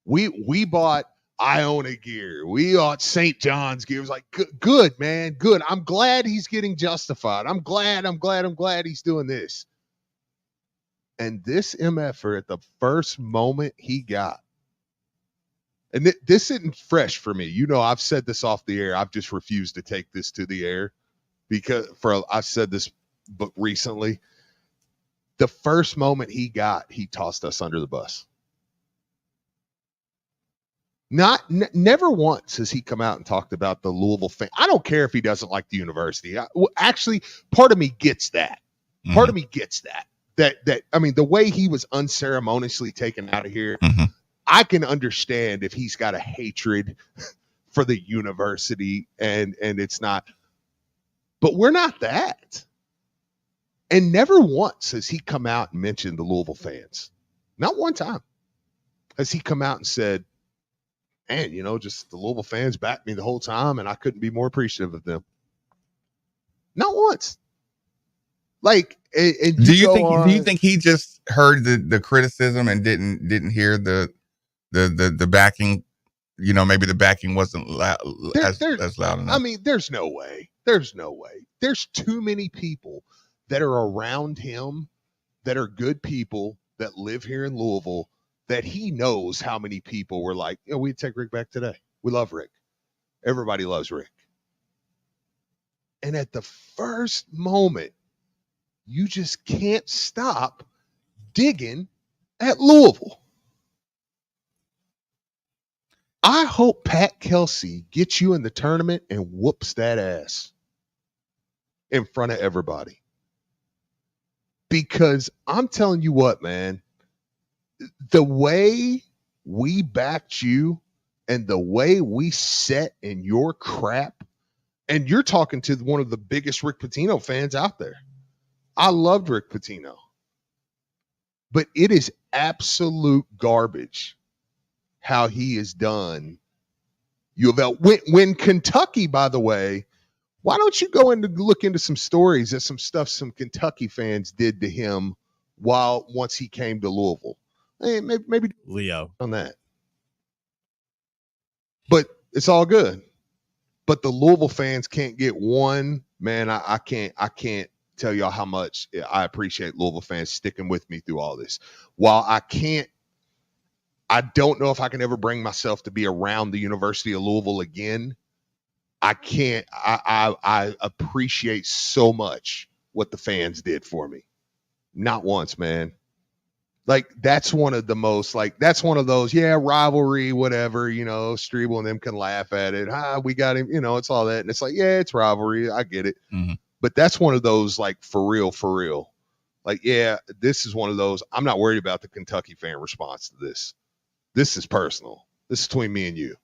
Speaker 12: We bought Iona gear. We bought St. John's gear. It was like, good, man, good. I'm glad he's getting justified. I'm glad he's doing this. And this MFer at the first moment he got, and this isn't fresh for me. You know, I've said this off the air. I've just refused to take this to the air because I've said this but recently. The first moment he got, he tossed us under the bus. Never once has he come out and talked about the Louisville fan. I don't care if he doesn't like the university. Actually, part of me gets that. Part of me gets that I mean, the way he was unceremoniously taken out of here, I can understand if he's got a hatred for the university and it's not. But we're not that. And never once has he come out and mentioned the Louisville fans. Not one time has he come out and said, man, you know, just the Louisville fans backed me the whole time and I couldn't be more appreciative of them. Not once. Like, and
Speaker 1: do you think he just heard the criticism and didn't hear the backing? You know, maybe the backing wasn't as loud enough.
Speaker 12: I mean, there's no way. There's too many people that are around him that are good people that live here in Louisville that he knows how many people were like, you know, we'd take Rick back today. We love Rick. Everybody loves Rick. And at the first moment, you just can't stop digging at Louisville. I hope Pat Kelsey gets you in the tournament and whoops that ass in front of everybody. Because I'm telling you what, man, the way we backed you and the way we set in your crap, and you're talking to one of the biggest Rick Pitino fans out there. I loved Rick Pitino. But it is absolute garbage how he has done U of L. When Kentucky, by the way, why don't you go and look into some stories of some stuff some Kentucky fans did to him once he came to Louisville? Hey, maybe
Speaker 10: Leo
Speaker 12: on that. But it's all good. But the Louisville fans can't get one. Man, I can't tell y'all how much I appreciate Louisville fans sticking with me through all this. While I don't know if I can ever bring myself to be around the University of Louisville again. I appreciate so much what the fans did for me. Not once, man. Like, that's one of the most, like, that's one of those, rivalry, whatever, you know, Strebel and them can laugh at it. We got him, you know, it's all that. And it's like, it's rivalry. I get it. But that's one of those, like, for real. Like, this is one of those, I'm not worried about the Kentucky fan response to this. This is personal. This is between me and you.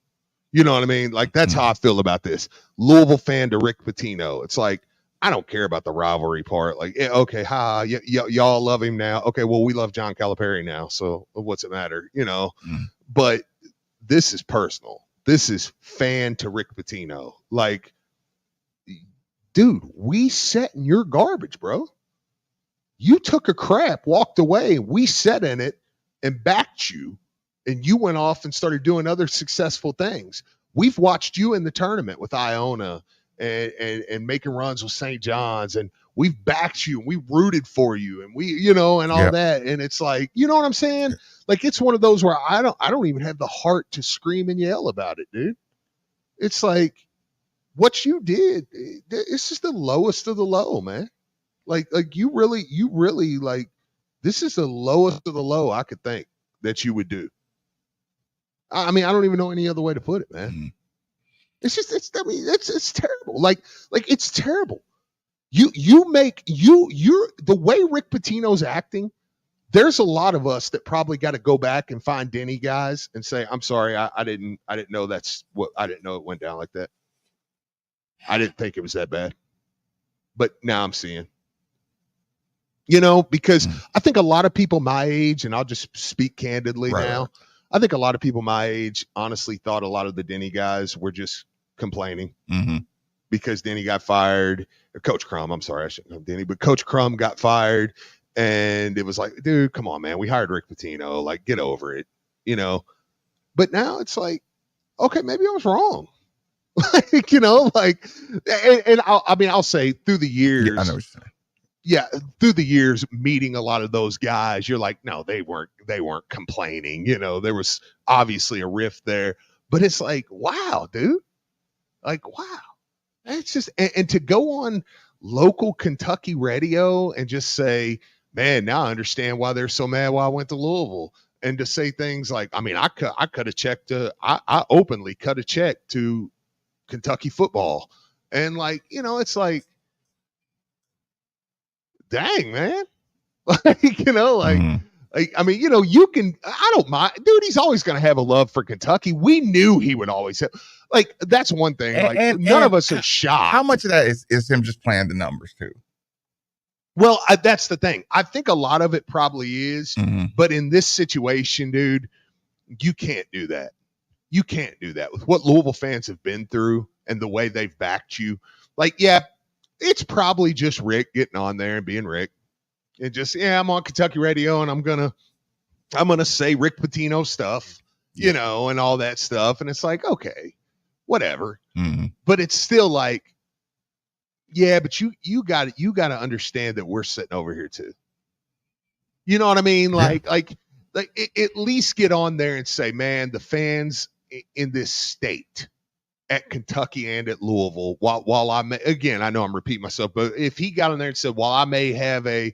Speaker 12: You know what I mean? Like, that's how I feel about this. Louisville fan to Rick Pitino. It's like, I don't care about the rivalry part. Like, okay, y'all love him now. Okay, well, we love John Calipari now. So what's it matter? You know? But this is personal. This is fan to Rick Pitino. Like, dude, we sat in your garbage, bro. You took a crap, walked away, we sat in it and backed you. And you went off and started doing other successful things. We've watched you in the tournament with Iona and making runs with St. John's, and we've backed you and we rooted for you and we, you know, and all that. And it's like, you know what I'm saying? Like, it's one of those where I don't even have the heart to scream and yell about it, dude. It's like what you did. It's just the lowest of the low, man. Like you really like, this is the lowest of the low I could think that you would do. I mean, I don't even know any other way to put it, man. It's just, it's terrible. Like it's terrible. You're the way Rick Pitino's acting. There's a lot of us that probably got to go back and find Denny guys and say, I'm sorry. I didn't know I didn't know it went down like that. I didn't think it was that bad, but now I'm seeing, you know, because I think a lot of people my age, and I'll just speak candidly now. I think a lot of people my age honestly thought a lot of the Denny guys were just complaining because Denny got fired. Coach Crum, I'm sorry, I shouldn't know Denny, but Coach Crum got fired. And it was like, dude, come on, man. We hired Rick Pitino. Like, get over it, you know? But now it's like, okay, maybe I was wrong. Like, you know, like, and I'll say through the years,
Speaker 1: I know what you're saying.
Speaker 12: Yeah, through the years, meeting a lot of those guys, you're like, no, they weren't complaining. You know, there was obviously a rift there, but it's like, wow, dude, like, wow. It's just, and to go on local Kentucky radio and just say, man, now I understand why they're so mad why I went to Louisville. And to say things like, I mean, I cut a check I openly cut a check to Kentucky football. And like, you know, it's like, dang, man. Like, you know, like, like, I mean, you know, I don't mind. Dude, he's always going to have a love for Kentucky. We knew he would always have. Like, that's one thing. Like, none of us are shocked.
Speaker 1: How much of that is him just playing the numbers too?
Speaker 12: Well, that's the thing. I think a lot of it probably is. But in this situation, dude, you can't do that. You can't do that with what Louisville fans have been through and the way they've backed you. Like, yeah, it's probably just Rick getting on there and being Rick. And just, yeah, I'm on Kentucky radio and I'm gonna say Rick Pitino stuff, you know, and all that stuff. And it's like, okay, whatever. But it's still like, yeah, but you got to understand that we're sitting over here too. You know what I mean? Like at least get on there and say, man, the fans in this state at Kentucky and at Louisville, while I may, again, I know I'm repeating myself, but if he got on there and said, while I may have a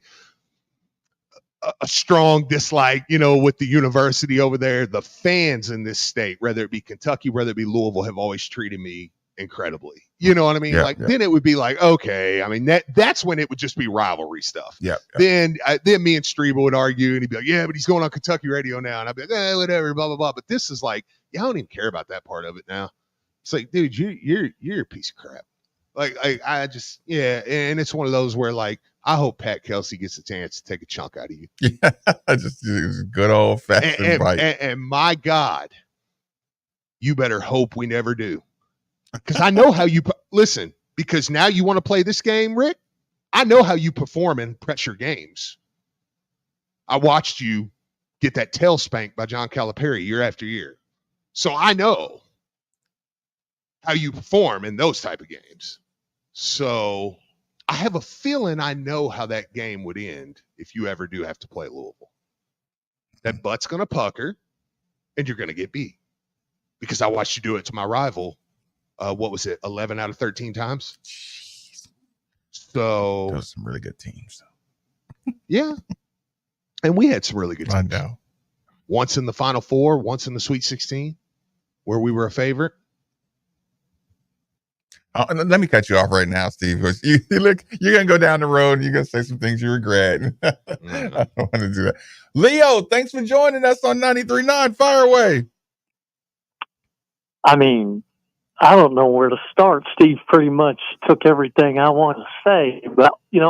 Speaker 12: strong dislike, you know, with the university over there, the fans in this state, whether it be Kentucky, whether it be Louisville, have always treated me incredibly. You know what I mean? Then it would be like, okay, I mean, that's when it would just be rivalry stuff. Then me and Streba would argue and he'd be like, yeah, but he's going on Kentucky radio now. And I'd be like, whatever, blah, blah, blah. But this is like, yeah, I don't even care about that part of it now. It's like, dude, you're a piece of crap. Like I just, yeah. And it's one of those where like, I hope Pat Kelsey gets a chance to take a chunk out of you.
Speaker 1: Yeah, just good old fashioned right.
Speaker 12: And my God, you better hope we never do. Because I know how you listen. Because now you want to play this game, Rick. I know how you perform in pressure games. I watched you get that tail spanked by John Calipari year after year, so I know how you perform in those type of games. So I have a feeling I know how that game would end if you ever do have to play Louisville. That butt's going to pucker, and you're going to get beat. Because I watched you do it to my rival. What was it? 11 out of 13 times. Jeez. So
Speaker 1: those are some really good teams.
Speaker 12: Yeah, and we had some really good teams.
Speaker 1: I know.
Speaker 12: Once in the Final Four, once in the Sweet 16, where we were a favorite.
Speaker 1: Let me cut you off right now, Steve. Because you're gonna go down the road and you're gonna say some things you regret. I don't want to do that. Leo, thanks for joining us on 93.9. Fire away.
Speaker 4: I mean, I don't know where to start. Steve pretty much took everything I want to say, but you know,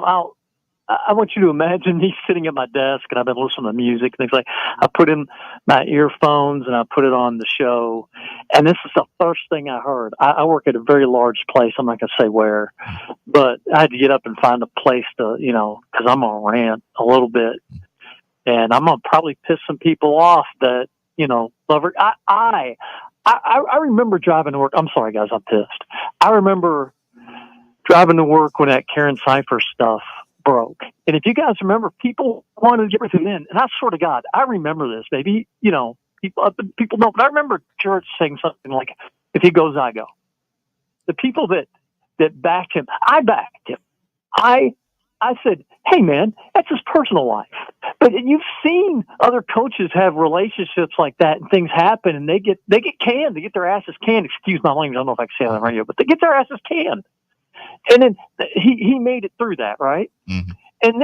Speaker 4: I want you to imagine me sitting at my desk and I've been listening to music and things like. I put in my earphones and I put it on the show, and this is the first thing I heard. I work at a very large place. I'm not going to say where, but I had to get up and find a place to, you know, because I'm on rant a little bit, and I'm gonna probably piss some people off that, you know, love her. I remember driving to work. I'm sorry, guys, I'm pissed. I remember driving to work when that Karen Cypher stuff broke. And if you guys remember, people wanted to get everything in. And I swear to God, I remember this. Maybe, you know, people don't. But I remember Church saying something like, if he goes, I go. The people that backed him, I backed him. I said, hey, man, that's his personal life. But you've seen other coaches have relationships like that and things happen and they get canned. They get their asses canned. Excuse my language. I don't know if I can say that on the radio, but they get their asses canned. And then he made it through that, right? Mm-hmm. And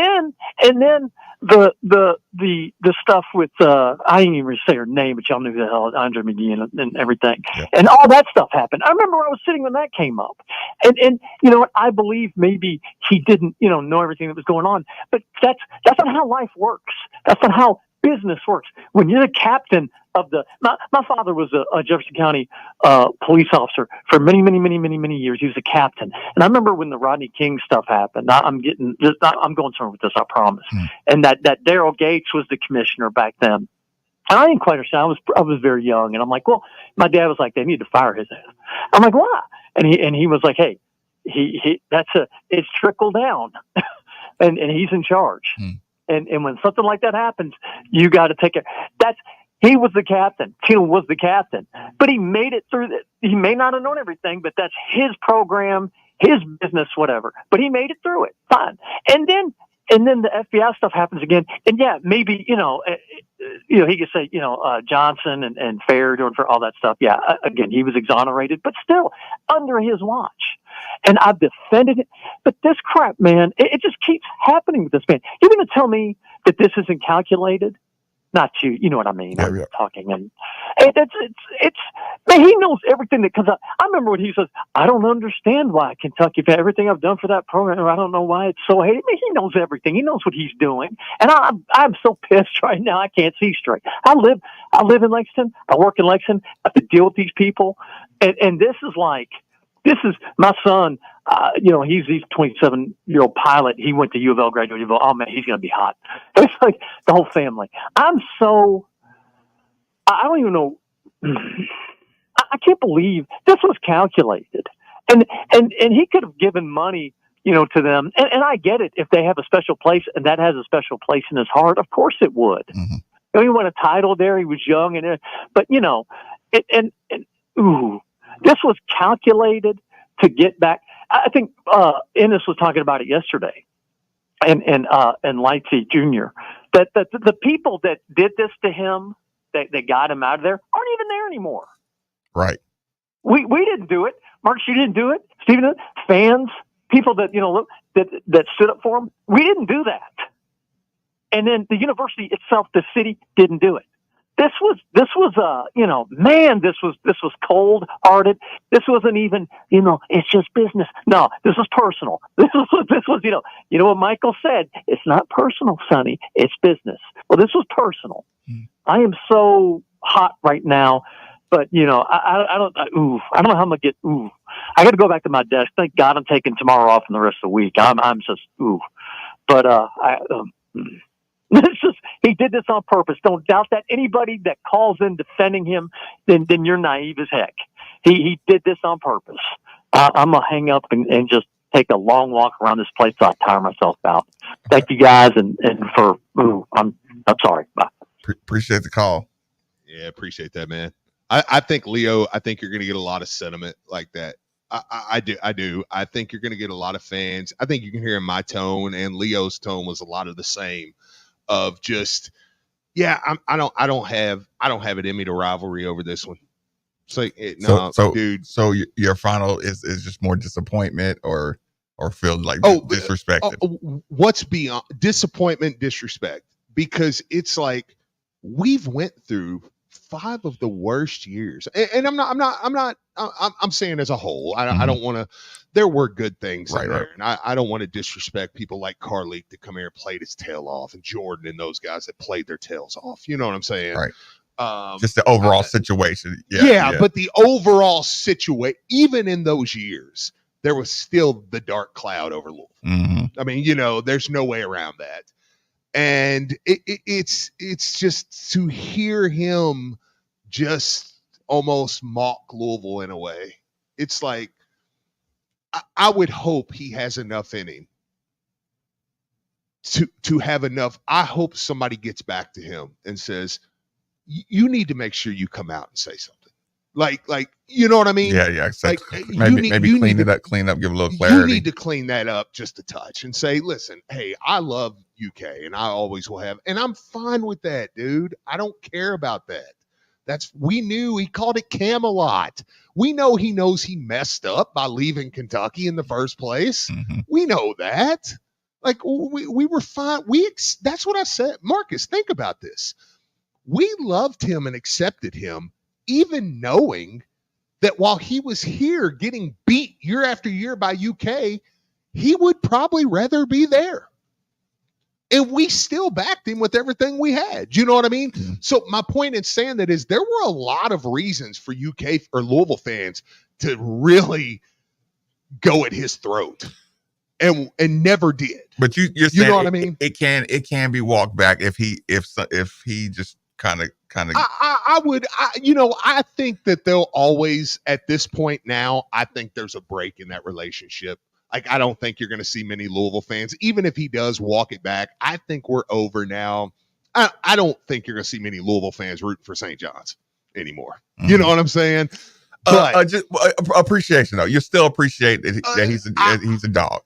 Speaker 4: then the stuff with I didn't even say her name, but y'all knew who the hell Andre McGee and everything, and all that stuff happened. I remember I was sitting when that came up, and you know what? I believe maybe he didn't know everything that was going on, but that's not how life works. That's not how business works. When you're the captain of my father was a Jefferson County police officer for many years. He was a captain. And I remember when the Rodney King stuff happened. I'm going somewhere with this, I promise. And that Daryl Gates was the commissioner back then. And I didn't quite understand. I was very young, and I'm like, well, my dad was like, they need to fire his ass. I'm like, why? And he was like, hey, it's trickle down, and he's in charge. And when something like that happens, you got to take it. He was the captain. Pitino was the captain, but he made it through. He may not have known everything, but that's his program, his business, whatever. But he made it through it, fine. And then the FBI stuff happens again, and yeah, maybe he could say Johnson and Fair doing for all that stuff. Yeah, again, he was exonerated, but still under his watch. And I've defended it, but this crap, man, it just keeps happening with this man. You're going to tell me that this isn't calculated? Not you, you know what I mean?
Speaker 1: Yeah,
Speaker 4: I'm talking, and it's man. He knows everything that comes out. I remember when he says, "I don't understand why Kentucky, for everything I've done for that program, I don't know why it's so hated." I mean, he knows everything. He knows what he's doing, and I'm so pissed right now. I can't see straight. I live in Lexington. I work in Lexington. I have to deal with these people, and this is my son. He's 27-year-old pilot. He went to U of L, graduated U of L. Oh man, he's going to be hot. It's like the whole family. I don't even know. I can't believe this was calculated. And he could have given money, to them. And I get it. If they have a special place and that has a special place in his heart, of course it would. Mm-hmm. He won a title there. He was young but this was calculated to get back. I think Ennis was talking about it yesterday, and Lightsey Jr. That the people that did this to him, that got him out of there, aren't even there anymore.
Speaker 1: Right.
Speaker 4: We didn't do it. Mark, you didn't do it. Stephen, fans, people that that stood up for him. We didn't do that. And then the university itself, the city, didn't do it. This was cold hearted. This wasn't even, it's just business. No, this was personal. This was, what Michael said. It's not personal, Sonny. It's business. Well, this was personal. I am so hot right now, but I don't know how I'm gonna get. I got to go back to my desk. Thank God I'm taking tomorrow off and the rest of the week. I'm just but it's just, he did this on purpose. Don't doubt that. Anybody that calls in defending him, then you're naive as heck. He did this on purpose. I'm gonna hang up and just take a long walk around this place till I tire myself out. Thank you guys, and for I'm sorry. Bye.
Speaker 1: Appreciate the call.
Speaker 12: Yeah, appreciate that, man. I think Leo. I think you're gonna get a lot of sentiment like that. I do. I think you're gonna get a lot of fans. I think you can hear in my tone and Leo's tone was a lot of the same. Of just, yeah, I don't have it in me to rivalry over this one. It's like, dude.
Speaker 1: So your final is just more disappointment or feel like disrespected.
Speaker 12: What's beyond disappointment, disrespect? Because it's like we've went through 5 of the worst years, and I'm saying as a whole. I don't want to. There were good things in there, and I don't want to disrespect people like Carleek that come here and played his tail off, and Jordan and those guys that played their tails off. You know what I'm saying?
Speaker 1: Right. Just the overall situation.
Speaker 12: Yeah, but the overall situation, even in those years, there was still the dark cloud over Louisville.
Speaker 1: Mm-hmm.
Speaker 12: I mean, there's no way around that. And it's just to hear him just almost mock Louisville in a way. It's like, I would hope he has enough in him to have enough. I hope somebody gets back to him and says, you need to make sure you come out and say something. Like, you know what I mean?
Speaker 1: Yeah. Exactly. Like, maybe clean up, give a little clarity.
Speaker 12: You need to clean that up just a touch and say, listen, hey, I love UK and I always will have, and I'm fine with that, dude. I don't care about that. We knew he called it Camelot. We know he knows he messed up by leaving Kentucky in the first place.
Speaker 1: Mm-hmm.
Speaker 12: We know that. Like, we were fine. That's what I said. Marcus, think about this. We loved him and accepted him, even knowing that while he was here getting beat year after year by UK, he would probably rather be there. And we still backed him with everything we had. You know what I mean? So my point in saying that is there were a lot of reasons for UK or Louisville fans to really go at his throat and never did.
Speaker 1: But you're saying
Speaker 12: know what I mean?
Speaker 1: It can be walked back if he just kind of.
Speaker 12: I think that they'll always, at this point now, I think there's a break in that relationship. Like, I don't think you're going to see many Louisville fans, even if he does walk it back. I think we're over now. I don't think you're going to see many Louisville fans rooting for St. John's anymore. Mm-hmm. You know what I'm saying? But
Speaker 1: just appreciation, though. You still appreciate that he's a dog.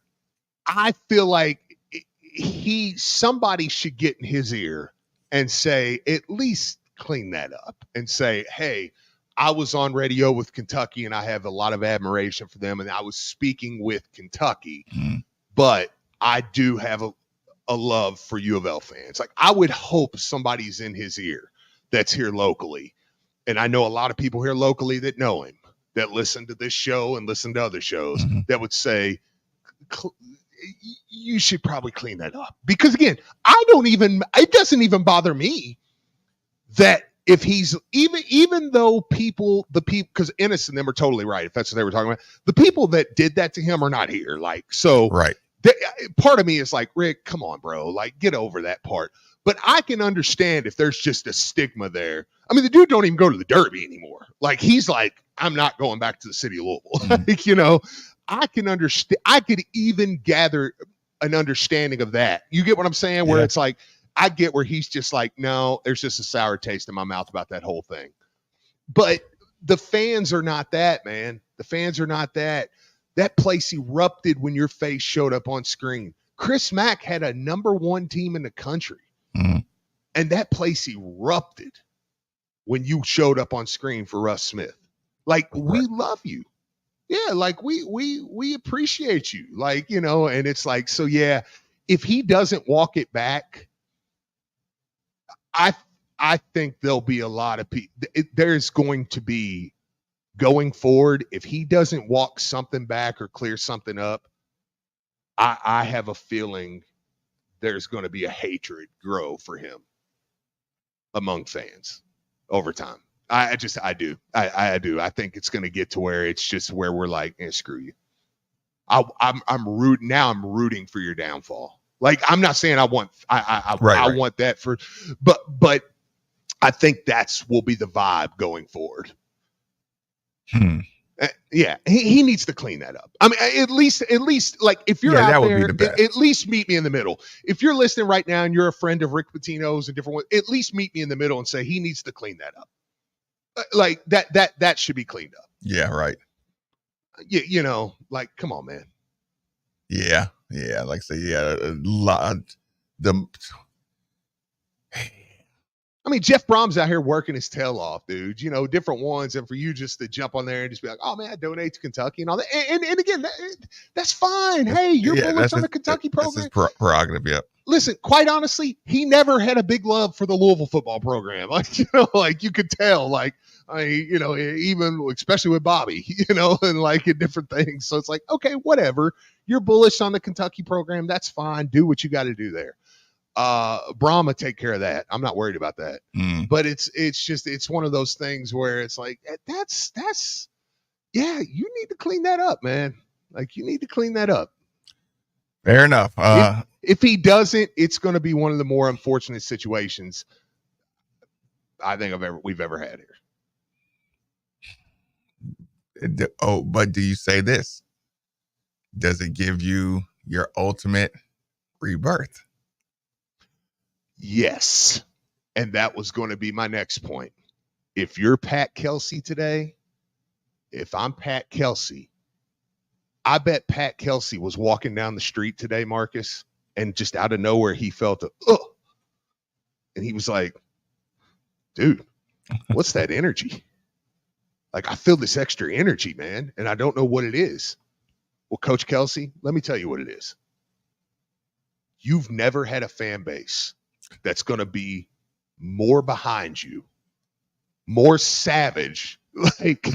Speaker 12: I feel like somebody should get in his ear and say, at least clean that up and say, hey, I was on radio with Kentucky and I have a lot of admiration for them. And I was speaking with Kentucky, but I do have a love for U of L fans. Like, I would hope somebody's in his ear that's here locally. And I know a lot of people here locally that know him, that listen to this show and listen to other shows that would say, you should probably clean that up. Because again, it doesn't even bother me that if he's even though the people, because Ennis and them are totally right. If that's what they were talking about, the people that did that to him are not here. Like, so
Speaker 1: right.
Speaker 12: Part of me is like, Rick, come on, bro, like, get over that part. But I can understand if there's just a stigma there. I mean, the dude don't even go to the Derby anymore. Like, he's like, I'm not going back to the city of Louisville. Like, I can understand. I could even gather an understanding of that. You get what I'm saying? Where it's like, I get where he's just like, no, there's just a sour taste in my mouth about that whole thing. But the fans are not that, man. The fans are not that. That place erupted when your face showed up on screen. Chris Mack had a number one team in the country. And that place erupted when you showed up on screen for Russ Smith. Like, we love you. Yeah, like we appreciate you. Like, and it's like, so yeah, if he doesn't walk it back, I think there'll be a lot of people. There's going to be, going forward, if he doesn't walk something back or clear something up, I have a feeling there's going to be a hatred grow for him among fans over time. I do. I think it's going to get to where it's just where we're like, screw you. I'm rooting for your downfall. Like, I'm not saying I want that for, but I think will be the vibe going forward. Yeah, he needs to clean that up. I mean, at least, like, if you're out there, at least meet me in the middle. If you're listening right now and you're a friend of Rick Pitino's and different ones, at least meet me in the middle and say he needs to clean that up. Like, that should be cleaned up.
Speaker 1: Yeah, right.
Speaker 12: Like, come on, man.
Speaker 1: Yeah. Like, say, a lot.
Speaker 12: I mean, Jeff Brom's out here working his tail off, dude. Different ones, and for you just to jump on there and just be like, "Oh man, I donate to Kentucky and all that." And again, that's fine. Hey, you're bullish on the Kentucky program.
Speaker 1: That's his prerogative. Yep.
Speaker 12: Listen, quite honestly, he never had a big love for the Louisville football program. Like, like you could tell. Like, even especially with Bobby, and like in different things. So it's like, okay, whatever. You're bullish on the Kentucky program. That's fine. Do what you got to do there. Brahma take care of that. I'm not worried about that. But it's one of those things where it's like, that's you need to clean that up, man. Like, you need to clean that up.
Speaker 1: Fair enough.
Speaker 12: If he doesn't, it's going to be one of the more unfortunate situations I think we've ever had here.
Speaker 1: Oh, but do you say this? Does it give you your ultimate rebirth?
Speaker 12: Yes. And that was going to be my next point. If you're Pat Kelsey today, if I'm Pat Kelsey, I bet Pat Kelsey was walking down the street today, Marcus, and just out of nowhere, he felt and he was like, dude, what's that energy? Like, I feel this extra energy, man, and I don't know what it is. Well, Coach Kelsey, let me tell you what it is. You've never had a fan base that's going to be more behind you, more savage, like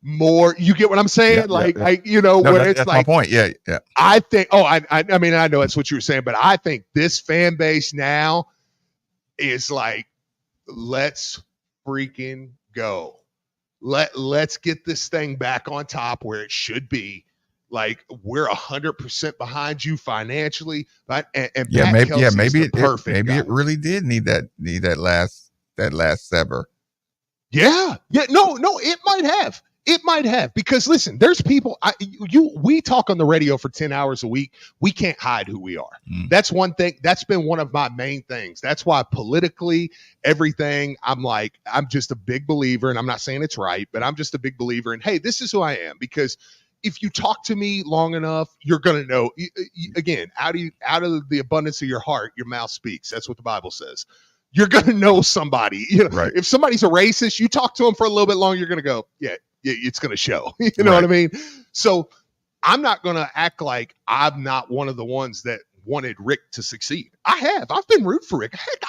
Speaker 12: more. You get what I'm saying? Where it's
Speaker 1: that's
Speaker 12: like,
Speaker 1: my point. Yeah.
Speaker 12: I think, I mean, I know that's what you were saying, but I think this fan base now is like, let's freaking go. Let's get this thing back on top where it should be. Like, we're 100% behind you financially, but
Speaker 1: maybe
Speaker 12: it
Speaker 1: really did need that last sever.
Speaker 12: No, it might have, because listen, there's people, we talk on the radio for 10 hours a week. We can't hide who we are. That's one thing. That's been one of my main things. That's why politically, everything, I'm just a big believer, and I'm not saying it's right, but I'm just a big believer in, hey, this is who I am. Because if you talk to me long enough, you're going to know, again, out of the abundance of your heart, your mouth speaks. That's what the Bible says. You're going to know somebody. Right. If somebody's a racist, you talk to them for a little bit longer, you're going to go, yeah, it's going to show. You know what I mean? So I'm not going to act like I'm not one of the ones that wanted Rick to succeed. I've been rooting for Rick. Heck,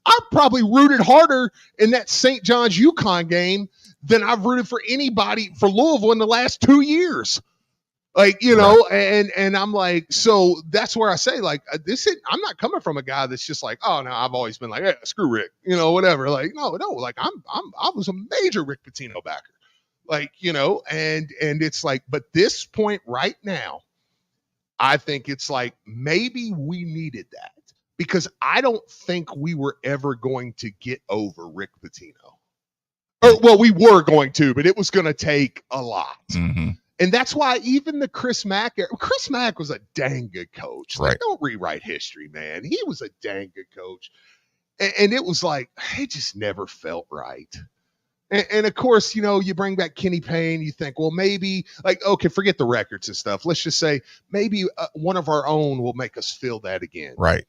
Speaker 12: I've probably rooted harder in that St. John's UConn game than I've rooted for anybody for Louisville in the last 2 years. And I'm like, so that's where I say, like, I'm not coming from a guy that's just like, oh no, I've always been like, yeah, screw Rick, whatever. Like, no, like I was a major Rick Pitino backer. Like, and it's like, but this point right now, I think it's like, maybe we needed that, because I don't think we were ever going to get over Rick Pitino. Well, we were going to, but it was going to take a lot.
Speaker 1: Mm-hmm.
Speaker 12: And that's why even the Chris Mack was a dang good coach.
Speaker 1: Right.
Speaker 12: Like, don't rewrite history, man. He was a dang good coach. And it was like, it just never felt right. And of course, you bring back Kenny Payne, you think, well, maybe, like, okay, forget the records and stuff. Let's just say maybe one of our own will make us feel that again.
Speaker 1: Right.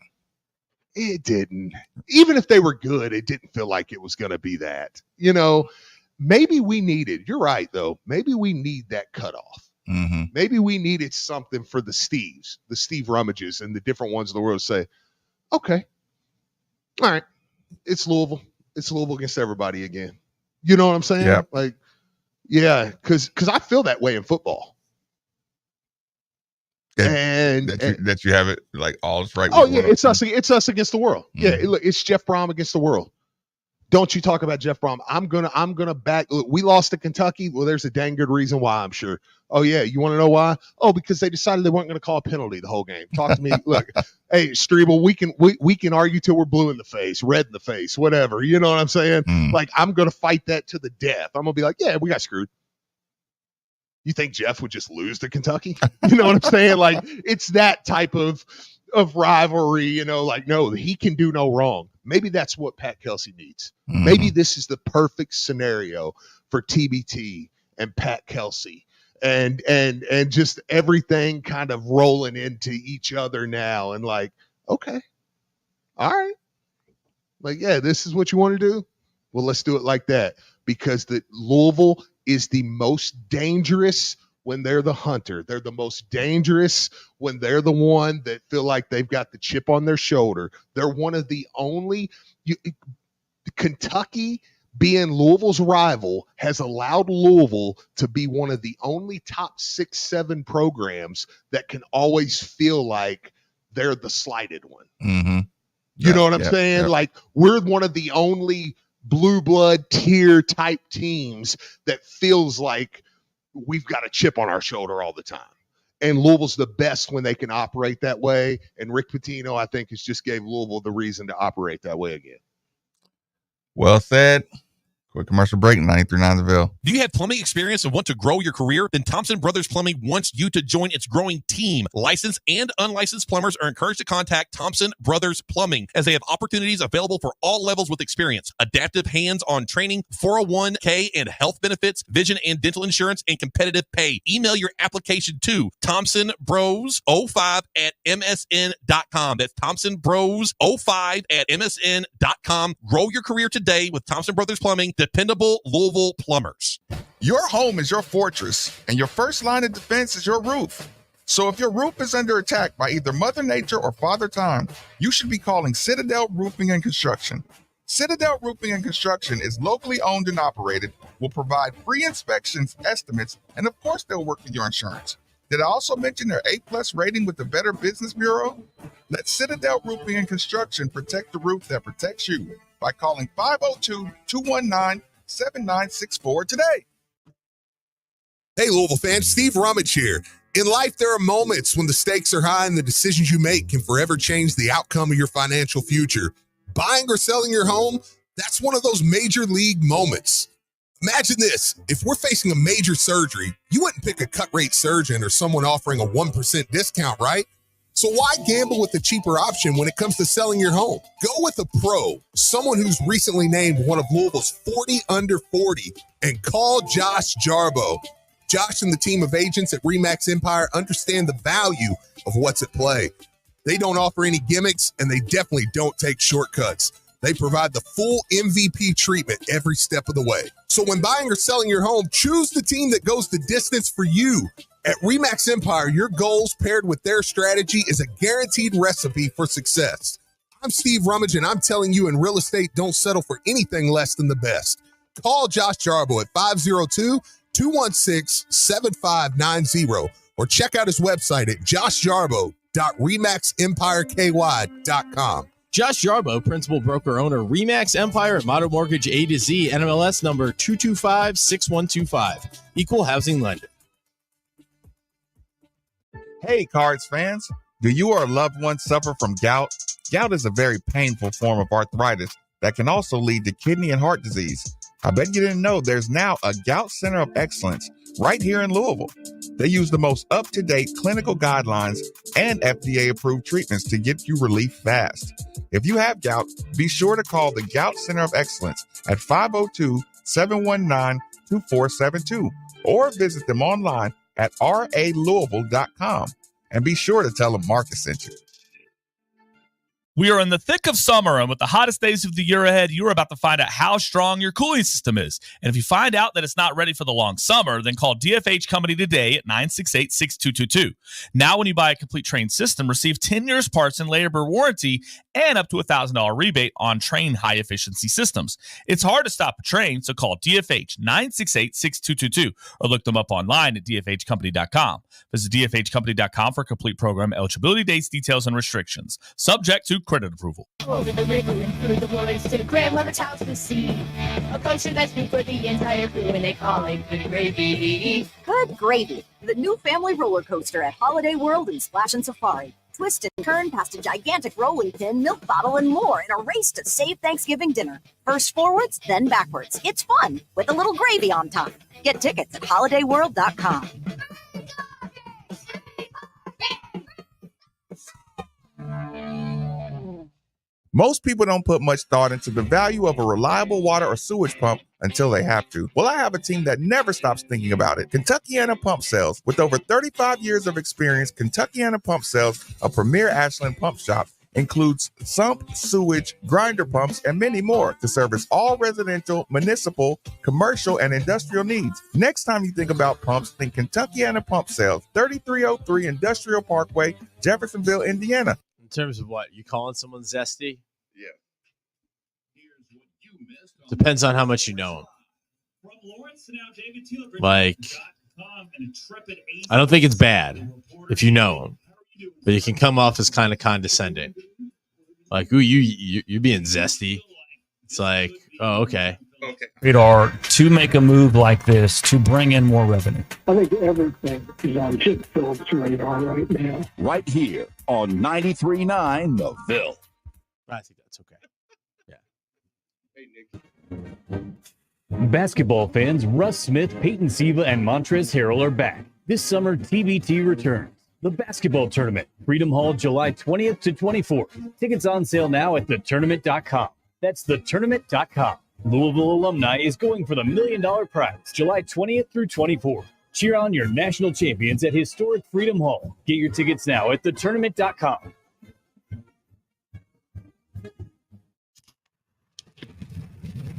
Speaker 12: It didn't. Even if they were good, it didn't feel like it was going to be that. Maybe we needed, you're right, though, maybe we need that cutoff.
Speaker 1: Mm-hmm.
Speaker 12: Maybe we needed something for the Steve Rummages and the different ones in the world to say, okay, all right, it's Louisville. It's Louisville against everybody again. You know what I'm saying?
Speaker 1: Yeah.
Speaker 12: Like, yeah, because I feel that way in football.
Speaker 1: That you have it like all right.
Speaker 12: Oh yeah, it's us against the world. Mm-hmm. Yeah, look, it's Jeff Brom against the world. Don't you talk about Jeff Brom. I'm gonna back. Look, we lost to Kentucky. Well, there's a dang good reason why, I'm sure. Oh yeah, you want to know why? Oh, because they decided they weren't going to call a penalty the whole game. Talk to me. Look, hey Strebel, we can argue till we're blue in the face, red in the face, whatever. You know what I'm saying? Like, I'm gonna fight that to the death. I'm gonna be like, yeah, we got screwed. You think Jeff would just lose to Kentucky? You know what I'm saying? Like, it's that type of rivalry, like, no, he can do no wrong. Maybe that's what Pat Kelsey needs.
Speaker 1: Mm-hmm.
Speaker 12: Maybe this is the perfect scenario for TBT and Pat Kelsey and just everything kind of rolling into each other now. And like, okay, all right. Like, yeah, this is what you want to do. Well, let's do it like that, because the Louisville is the most dangerous when they're the hunter. They're the most dangerous when they're the one that feel like they've got the chip on their shoulder. They're one of the only Kentucky being Louisville's rival has allowed Louisville to be one of the only top 6-7 programs that can always feel like they're the slighted one.
Speaker 1: Mm-hmm.
Speaker 12: You know what I'm saying? Like, we're one of the only blue blood tier type teams that feels like we've got a chip on our shoulder all the time. And Louisville's the best when they can operate that way. And Rick Pitino, I think, has just gave Louisville the reason to operate that way again.
Speaker 1: Well said. Quick commercial break, 93.9 The Ville.
Speaker 14: Do you have plumbing experience and want to grow your career? Then Thompson Brothers Plumbing wants you to join its growing team. Licensed and unlicensed plumbers are encouraged to contact Thompson Brothers Plumbing, as they have opportunities available for all levels with experience, adaptive hands-on training, 401k and health benefits, vision and dental insurance, and competitive pay. Email your application to thompsonbros05@msn.com. That's thompsonbros05@msn.com. Grow your career today with Thompson Brothers Plumbing. Dependable Louisville plumbers.
Speaker 1: Your home is your fortress, and your first line of defense is your roof. So if your roof is under attack by either Mother Nature or Father Time, you should be calling Citadel Roofing and Construction. Citadel Roofing and Construction is locally owned and operated, will provide free inspections, estimates, and of course they'll work with your insurance. Did I also mention their A+ rating with the Better Business Bureau? Let Citadel Roofing and Construction protect the roof that protects you by calling 502-219-7964 today.
Speaker 15: Hey, Louisville fans, Steve Rummage here. In life, there are moments when the stakes are high and the decisions you make can forever change the outcome of your financial future. Buying or selling your home, that's one of those major league moments. Imagine this. If we're facing a major surgery, you wouldn't pick a cut-rate surgeon or someone offering a 1% discount, right? So why gamble with a cheaper option when it comes to selling your home? Go with a pro, someone who's recently named one of Louisville's 40 under 40, and call Josh Jarbo. Josh and the team of agents at RE/MAX Empire understand the value of what's at play. They don't offer any gimmicks, and they definitely don't take shortcuts. They provide the full MVP treatment every step of the way. So when buying or selling your home, choose the team that goes the distance for you. At RE/MAX Empire, your goals paired with their strategy is a guaranteed recipe for success. I'm Steve Rummage, and I'm telling you, in real estate, don't settle for anything less than the best. Call Josh Jarbo at 502-216-7590 or check out his website at joshjarbo.remaxempireky.com.
Speaker 3: Josh Jarbo, principal broker owner, RE/MAX Empire at Modern Mortgage A to Z, NMLS number 2256125. Equal housing lender.
Speaker 1: Hey, Cards fans. Do you or a loved one suffer from gout? Gout is a very painful form of arthritis that can also lead to kidney and heart disease. I bet you didn't know there's now a Gout Center of Excellence right here in Louisville. They use the most up-to-date clinical guidelines and FDA-approved treatments to get you relief fast. If you have gout, be sure to call the Gout Center of Excellence at 502-719-2472 or visit them online at ralouisville.com. And be sure to tell them Marcus sent you.
Speaker 17: We are in the thick of summer, and with the hottest days of the year ahead, you're about to find out how strong your cooling system is. And if you find out that it's not ready for the long summer, then call DFH Company today at 968-6222. Now, when you buy a complete Trane system, receive 10 years parts and labor warranty and up to $1,000 rebate on Trane high-efficiency systems. It's hard to stop a Trane, so call DFH 968-6222 or look them up online at dfhcompany.com. Visit dfhcompany.com for complete program eligibility, dates, details, and restrictions. Subject to credit approval.
Speaker 22: Over the river and through the woods to grandmother's house to see a kosher that's been for the entire crew, and they call it Good Gravy.
Speaker 5: Good Gravy, the new family roller coaster at Holiday World and Splash and Safari. Twist and turn past a gigantic rolling pin, milk bottle, and more in a race to save Thanksgiving dinner. First forwards, then backwards. It's fun with a little gravy on top. Get tickets at holidayworld.com.
Speaker 1: Most people don't put much thought into the value of a reliable water or sewage pump until they have to. Well, I have a team that never stops thinking about it. Kentuckiana Pump Sales. With over 35 years of experience, Kentuckiana Pump Sales, a premier Ashland pump shop, includes sump, sewage, grinder pumps, and many more to service all residential, municipal, commercial, and industrial needs. Next time you think about pumps, think Kentuckiana Pump Sales, 3303 Industrial Parkway, Jeffersonville, Indiana.
Speaker 3: In terms of what? You calling someone zesty?
Speaker 1: Yeah.
Speaker 3: Depends on how much you know him. Like, I don't think it's bad if you know him, but you can come off as kind of condescending. Like, ooh, you're being zesty. It's like, oh, okay.
Speaker 6: Radar to make a move like this to bring in more revenue.
Speaker 7: I think everything is on Chip Phillips' radar right now.
Speaker 11: Right here on 93.9 The Ville.
Speaker 3: I think that's okay.
Speaker 24: Basketball fans, Russ Smith, Peyton Siva, and Montrezl Harrell are back. This summer, TBT returns. The basketball tournament, Freedom Hall, July 20th to 24th. Tickets on sale now at thetournament.com. That's thetournament.com. Louisville alumni is going for the $1 million prize, July 20th through 24th. Cheer on your national champions at historic Freedom Hall. Get your tickets now at thetournament.com.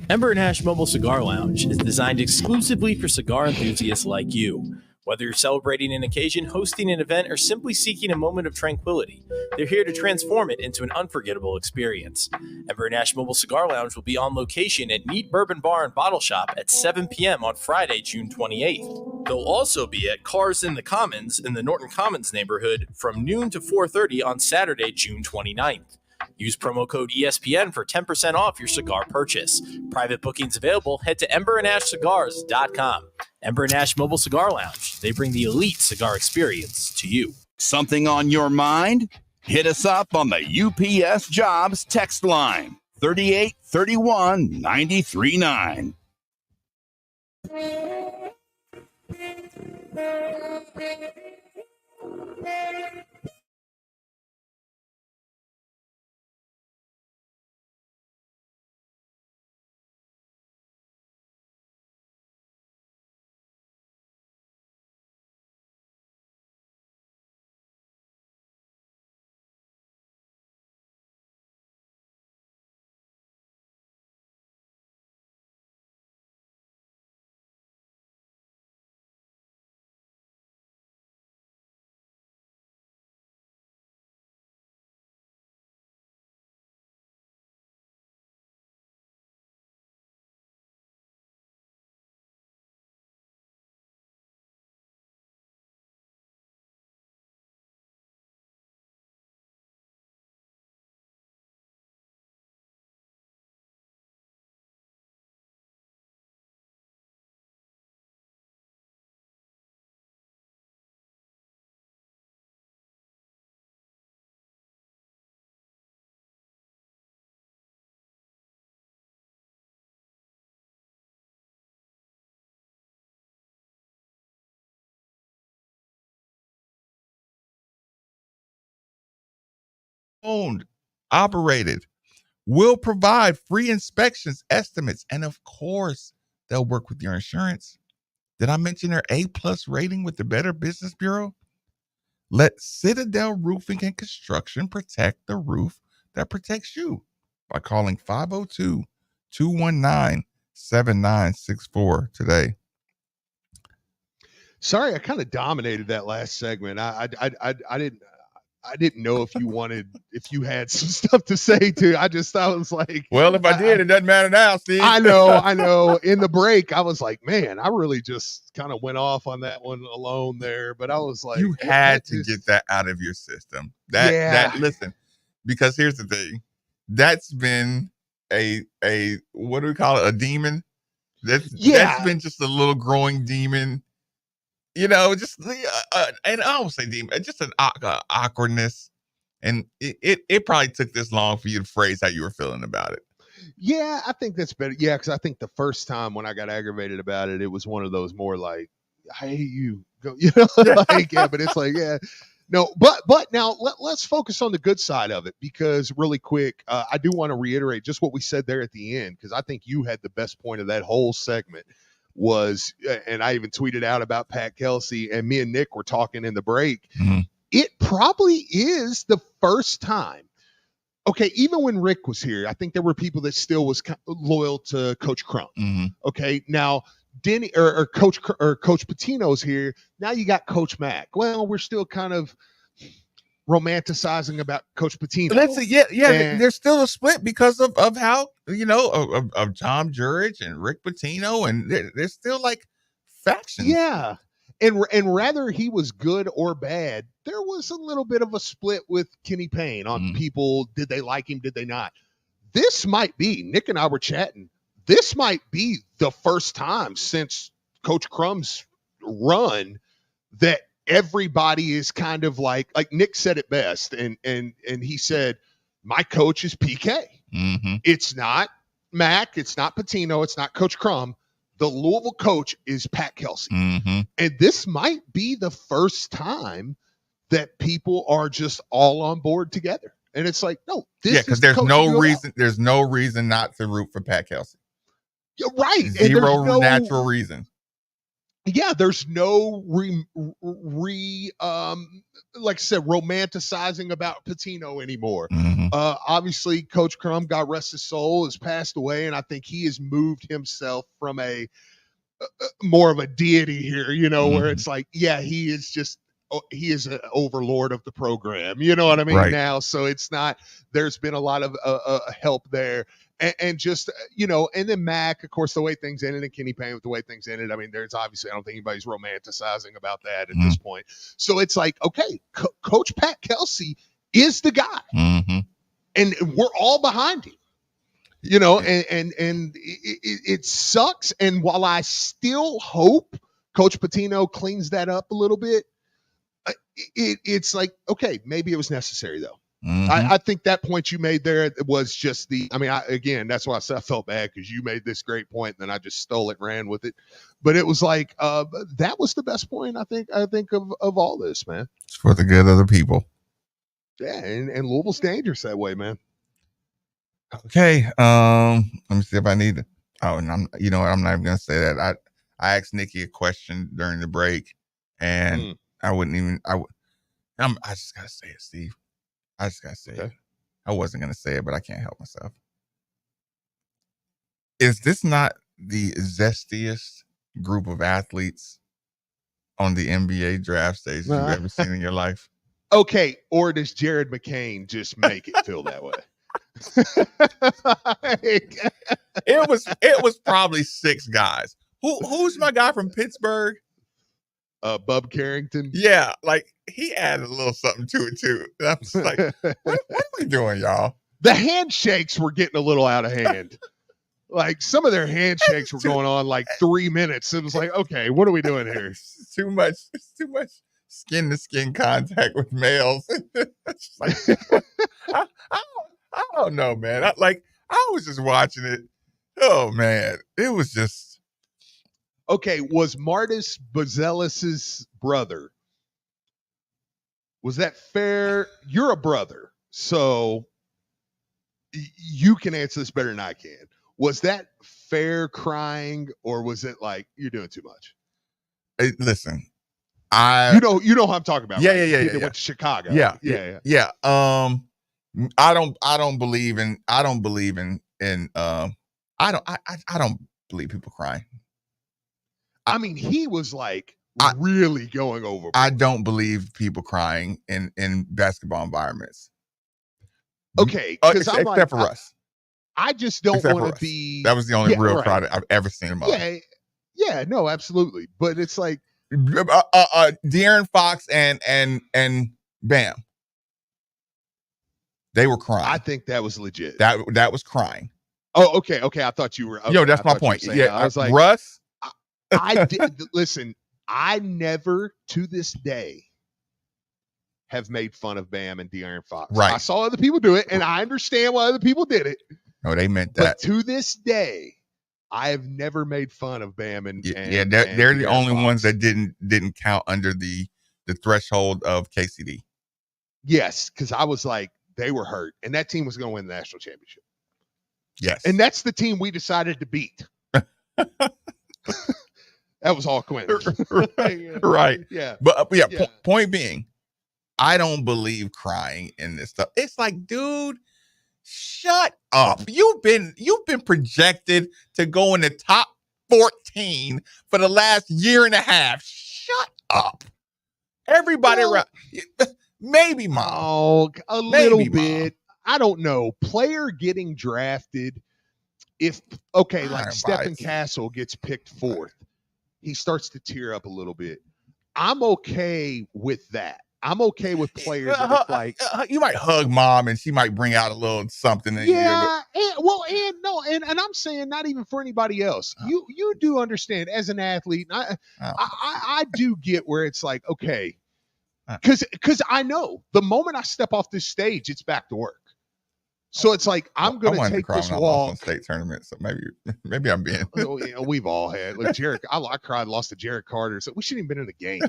Speaker 3: Ember and Hash Mobile Cigar Lounge is designed exclusively for cigar enthusiasts like you.
Speaker 9: Whether you're celebrating an occasion, hosting an event, or simply seeking a moment of tranquility, they're here to transform it into an unforgettable experience. Ember and Ash Mobile Cigar Lounge will be on location at Neat Bourbon Bar and Bottle Shop at 7 p.m. on Friday, June 28th. They'll also be at Cars in the Commons in the Norton Commons neighborhood from noon to 4:30 on Saturday, June 29th. Use promo code ESPN for 10% off your cigar purchase. Private bookings available. Head to emberandashcigars.com. Ember and Ash Mobile Cigar Lounge. They bring the elite cigar experience to you.
Speaker 11: Something on your mind? Hit us up on the UPS Jobs text line, 3831 939.
Speaker 1: Owned, operated, will provide free inspections, estimates, and of course, they'll work with your insurance. Did I mention their A+ rating with the Better Business Bureau? Let Citadel Roofing and Construction protect the roof that protects you by calling 502-219-7964 today.
Speaker 12: Sorry, I kind of dominated that last segment. I didn't know if you had some stuff to say too. I just thought it was like,
Speaker 1: well, if I did, it doesn't matter now, Steve.
Speaker 12: I know. In the break, I was like, man, I really just kind of went off on that one alone there. But I was like,
Speaker 1: you had to get that out of your system. Listen, because here's the thing, that's been a what do we call it? A demon. That's been just a little growing demon. And I don't say demon, just an awkwardness. And it probably took this long for you to phrase how you were feeling about it.
Speaker 12: Yeah, I think that's better. Yeah, because I think the first time when I got aggravated about it, it was one of those more like, I hate you. Go, like, yeah, but it's like, yeah. No, but now let's focus on the good side of it, because really quick, I do want to reiterate just what we said there at the end, because I think you had the best point of that whole segment. Was, and I even tweeted out about Pat Kelsey, and me and Nick were talking in the break. Mm-hmm. It probably is the first time. Okay, even when Rick was here, I think there were people that still was loyal to Coach Crum. Mm-hmm. Okay, now Denny or Coach Pitino's here. Now you got Coach Mack. Well, we're still kind of romanticizing about Coach Pitino.
Speaker 1: And there's still a split because of how of Tom Jurich and Rick Pitino, and there's still like factions.
Speaker 12: Yeah, and rather he was good or bad, there was a little bit of a split with Kenny Payne on people. Did they like him? Did they not? This might be, Nick and I were chatting, this might be the first time since Coach Crum's run that everybody is kind of like Nick said it best, and he said, my coach is PK. Mm-hmm. It's not Mac, it's not Pitino, it's not Coach Crum. The Louisville coach is Pat Kelsey. Mm-hmm. And this might be the first time that people are just all on board together. And it's like, no, this is
Speaker 1: because there's no reason not to root for Pat Kelsey.
Speaker 12: You're right.
Speaker 1: Zero natural reason.
Speaker 12: Yeah, there's no like I said, romanticizing about Pitino anymore. Mm-hmm. Obviously, Coach Crum, God rest his soul, has passed away, and I think he has moved himself from a more of a deity here, you know, where
Speaker 1: Mhm.
Speaker 12: it's like, yeah, he is an overlord of the program, you know what I mean?
Speaker 1: Right.
Speaker 12: Now, so it's not. There's been a lot of help there, and just you know, and then Mac, of course, the way things ended, and Kenny Payne with the way things ended. I mean, there's obviously I don't think anybody's romanticizing about that at this point. So it's like, okay, Coach Pat Kelsey is the guy, and we're all behind him. You know, and it sucks. And while I still hope Coach Pitino cleans that up a little bit, it's like, okay, maybe it was necessary though. I think that point you made there was just again, that's why I said I felt bad because you made this great point, and then I just stole it, ran with it. But it was like that was the best point I think of all this, man.
Speaker 1: It's for the good of the people.
Speaker 12: Yeah, and Louisville's dangerous that way, man.
Speaker 1: Okay. Let me see if I need it. Oh, and you know what? I'm not even gonna say that. I asked Nikki a question during the break, and I just gotta say it, Steve. I just gotta say it. I wasn't gonna say it, but I can't help myself. Is this not the zestiest group of athletes on the NBA draft stage you've ever seen in your life?
Speaker 12: Okay, or does Jared McCain just make it feel that way?
Speaker 1: It was probably 6 guys. Who's my guy from Pittsburgh?
Speaker 12: Bub Carrington.
Speaker 1: Yeah, like he added a little something to it too. And I'm just like, what are we doing, y'all?
Speaker 12: The handshakes were getting a little out of hand. Like some of their handshakes were going on like 3 minutes. It was like, okay, what are we doing here?
Speaker 1: It's too much skin to skin contact with males. It's like, I don't know, man. I was just watching it. Oh man, it was just
Speaker 12: okay. Was Martis Bazelis's brother? Was that fair? You're a brother, so you can answer this better than I can. Was that fair crying, or was it like you're doing too much?
Speaker 1: Hey, listen,
Speaker 12: you know who I'm talking about.
Speaker 1: Yeah,
Speaker 12: right?
Speaker 1: yeah.
Speaker 12: Went to Chicago.
Speaker 1: Yeah. I don't believe in I don't believe people crying.
Speaker 12: I mean, he was like really going over.
Speaker 1: I don't believe people crying in basketball environments.
Speaker 12: Okay, because I'm
Speaker 1: except for Russ.
Speaker 12: I just don't want to be.
Speaker 1: That was the only real cry that I've ever seen in my life.
Speaker 12: Yeah, no, absolutely. But it's like
Speaker 1: De'Aaron Fox and Bam. They were crying.
Speaker 12: I think that was legit.
Speaker 1: That was crying.
Speaker 12: Oh, okay. I thought you were. Okay,
Speaker 1: Yo, that's my point. Yeah,
Speaker 12: I was like,
Speaker 1: Russ.
Speaker 12: I did listen. I never, to this day, have made fun of Bam and De'Aaron Fox.
Speaker 1: Right.
Speaker 12: I saw other people do it, and I understand why other people did it.
Speaker 1: No, they meant that.
Speaker 12: But to this day, I have never made fun of Bam and
Speaker 1: they're the only ones that didn't count under the threshold of KCD.
Speaker 12: Yes, because I was like, they were hurt, and that team was going to win the national championship.
Speaker 1: Yes,
Speaker 12: and that's the team we decided to beat. That was all Quinn.
Speaker 1: Right.
Speaker 12: Yeah.
Speaker 1: But point being, I don't believe crying in this stuff. It's like, dude, shut up. You've been projected to go in the top 14 for the last year and a half. Shut up. Everybody around. Maybe Mom.
Speaker 12: Oh, a little bit. I don't know. Player getting drafted. Like Stephen Castle gets picked 4th. He starts to tear up a little bit. I'm okay with that. I'm okay with players that like
Speaker 1: you might hug Mom and she might bring out a little something.
Speaker 12: And I'm saying not even for anybody else. You do understand as an athlete. I do get where it's like, okay, because I know the moment I step off this stage, it's back to work. So it's like I'm going to take this walk.
Speaker 1: State tournament, so maybe I'm being.
Speaker 12: We've all had like Jared. I cried, lost to Jared Carter. So we shouldn't have been in the game.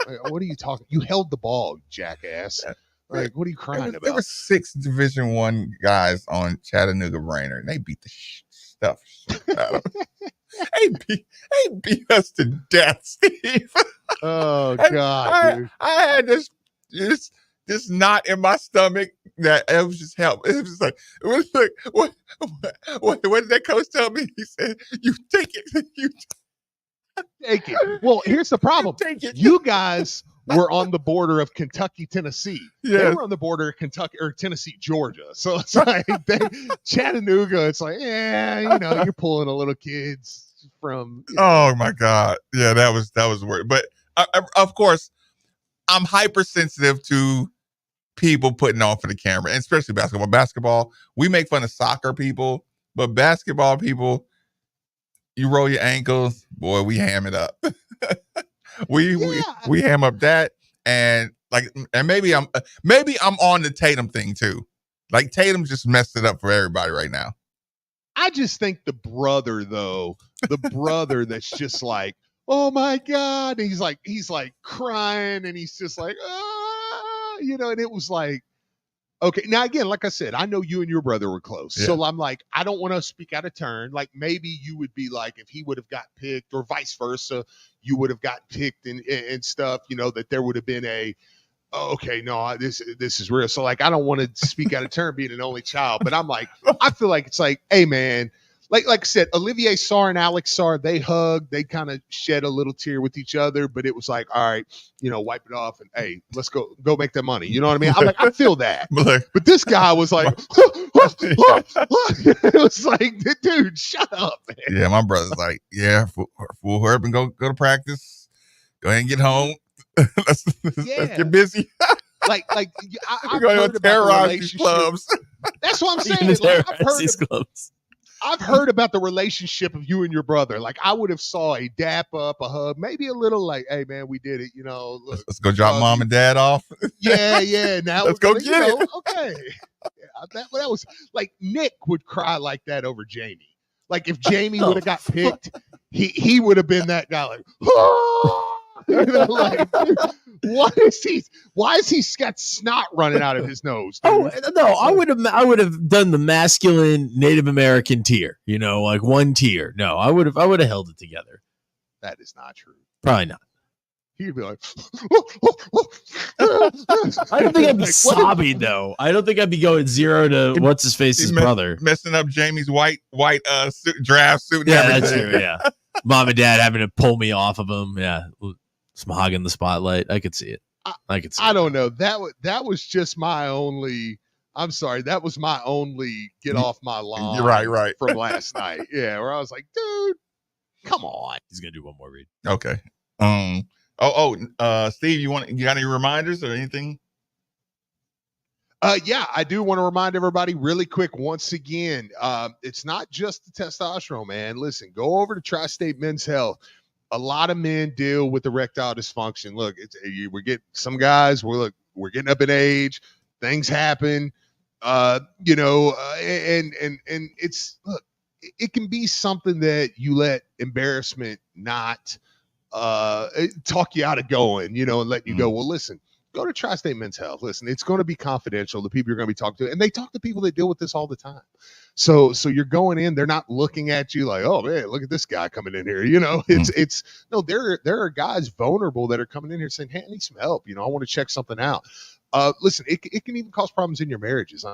Speaker 12: Like, what are you talking? You held the ball, jackass. Like, what are you crying about?
Speaker 1: There were 6 Division I guys on Chattanooga Brainerd, and they beat the stuff out of them. They beat us to death, Steve.
Speaker 12: Oh God, dude.
Speaker 1: I had this knot in my stomach that it was just help. It was just like, what did that coach tell me? He said, "You take it,
Speaker 12: Take it. Well, here's the problem. You guys were on the border of Kentucky, Tennessee. They
Speaker 1: Yes.
Speaker 12: were on the border of Kentucky or Tennessee, Georgia. So it's like Chattanooga. It's like, yeah, you're pulling a little kids from.
Speaker 1: Oh my God. Yeah, that was weird. But of course, I'm hypersensitive to people putting on for the camera, and especially basketball. Basketball, we make fun of soccer people, but basketball people, you roll your ankles, boy, we ham it up. we ham up that, and maybe I'm on the Tatum thing too. Like Tatum just messed it up for everybody right now.
Speaker 12: I just think the brother that's just like, oh my God, and he's like crying, and he's just like, and it was like, okay. Now again, like I said, I know you and your brother were close, so I'm like, I don't want to speak out of turn. Like maybe you would be like, if he would have got picked, or vice versa, you would have got picked and stuff. That there would have been okay, no, this is real. So like, I don't want to speak out of turn being an only child, but I'm like, I feel like it's like, hey man, like I said, Olivier Sarr and Alex Sarr, they hugged, they kind of shed a little tear with each other, but it was like, all right, wipe it off and hey, let's go make that money. You know what I mean? I'm like, I feel that. But this guy was like, it was like, dude, shut up, man.
Speaker 1: Yeah, my brother's like, yeah, fool her up and go to practice. Go ahead and get home. let's get busy.
Speaker 12: I've
Speaker 1: going
Speaker 12: heard
Speaker 1: to
Speaker 12: about
Speaker 1: terrorize
Speaker 12: the
Speaker 1: these
Speaker 12: relationship.
Speaker 1: clubs.
Speaker 12: That's what I'm saying.
Speaker 10: Even
Speaker 12: Like,
Speaker 10: terrorize these clubs.
Speaker 12: I've heard about the relationship of you and your brother. Like I would have saw a dap up, a hug, maybe a little like, hey man, we did it. Look,
Speaker 1: Let's go drop mom and dad off.
Speaker 12: Yeah. Now
Speaker 1: let's go get it.
Speaker 12: Okay. Yeah, that was like Nick would cry like that over Jamie. Like if Jamie would have got picked, he would have been that guy like, like, dude, why is he got snot running out of his nose? Dude?
Speaker 10: Oh no, I would have done the masculine Native American tier, like one tier. No, I would have held it together.
Speaker 12: That is not true.
Speaker 10: Probably not.
Speaker 12: He'd be like,
Speaker 10: I don't think I'd be sobbing though. I don't think I'd be going 0 to what's his face's brother,
Speaker 1: messing up Jamie's white draft suit. And
Speaker 10: everything. That's true. Yeah, mom and dad having to pull me off of him. Yeah, some hogging the spotlight. I could see it.
Speaker 12: I don't know. That was just my only. I'm sorry. That was my only get off my lawn.
Speaker 1: Right.
Speaker 12: From last night. Yeah, where I was like, dude, come on.
Speaker 10: He's gonna do one more read.
Speaker 1: Okay. Steve, you got any reminders or anything?
Speaker 12: Yeah, I do want to remind everybody really quick once again. It's not just the testosterone, man. Listen, go over to Tri-State Men's Health. A lot of men deal with erectile dysfunction. Look, we're getting some guys. We're getting up in age. Things happen. And it's it can be something that you let embarrassment not talk you out of going, and let you go. Well, listen, go to Tri-State Men's Health. Listen, it's going to be confidential. The people you're going to be talking to, and they talk to people that deal with this all the time. So you're going in, they're not looking at you like, oh man, look at this guy coming in here. It's no, there are guys vulnerable that are coming in here saying, hey, I need some help. I want to check something out. Listen, it can even cause problems in your marriages.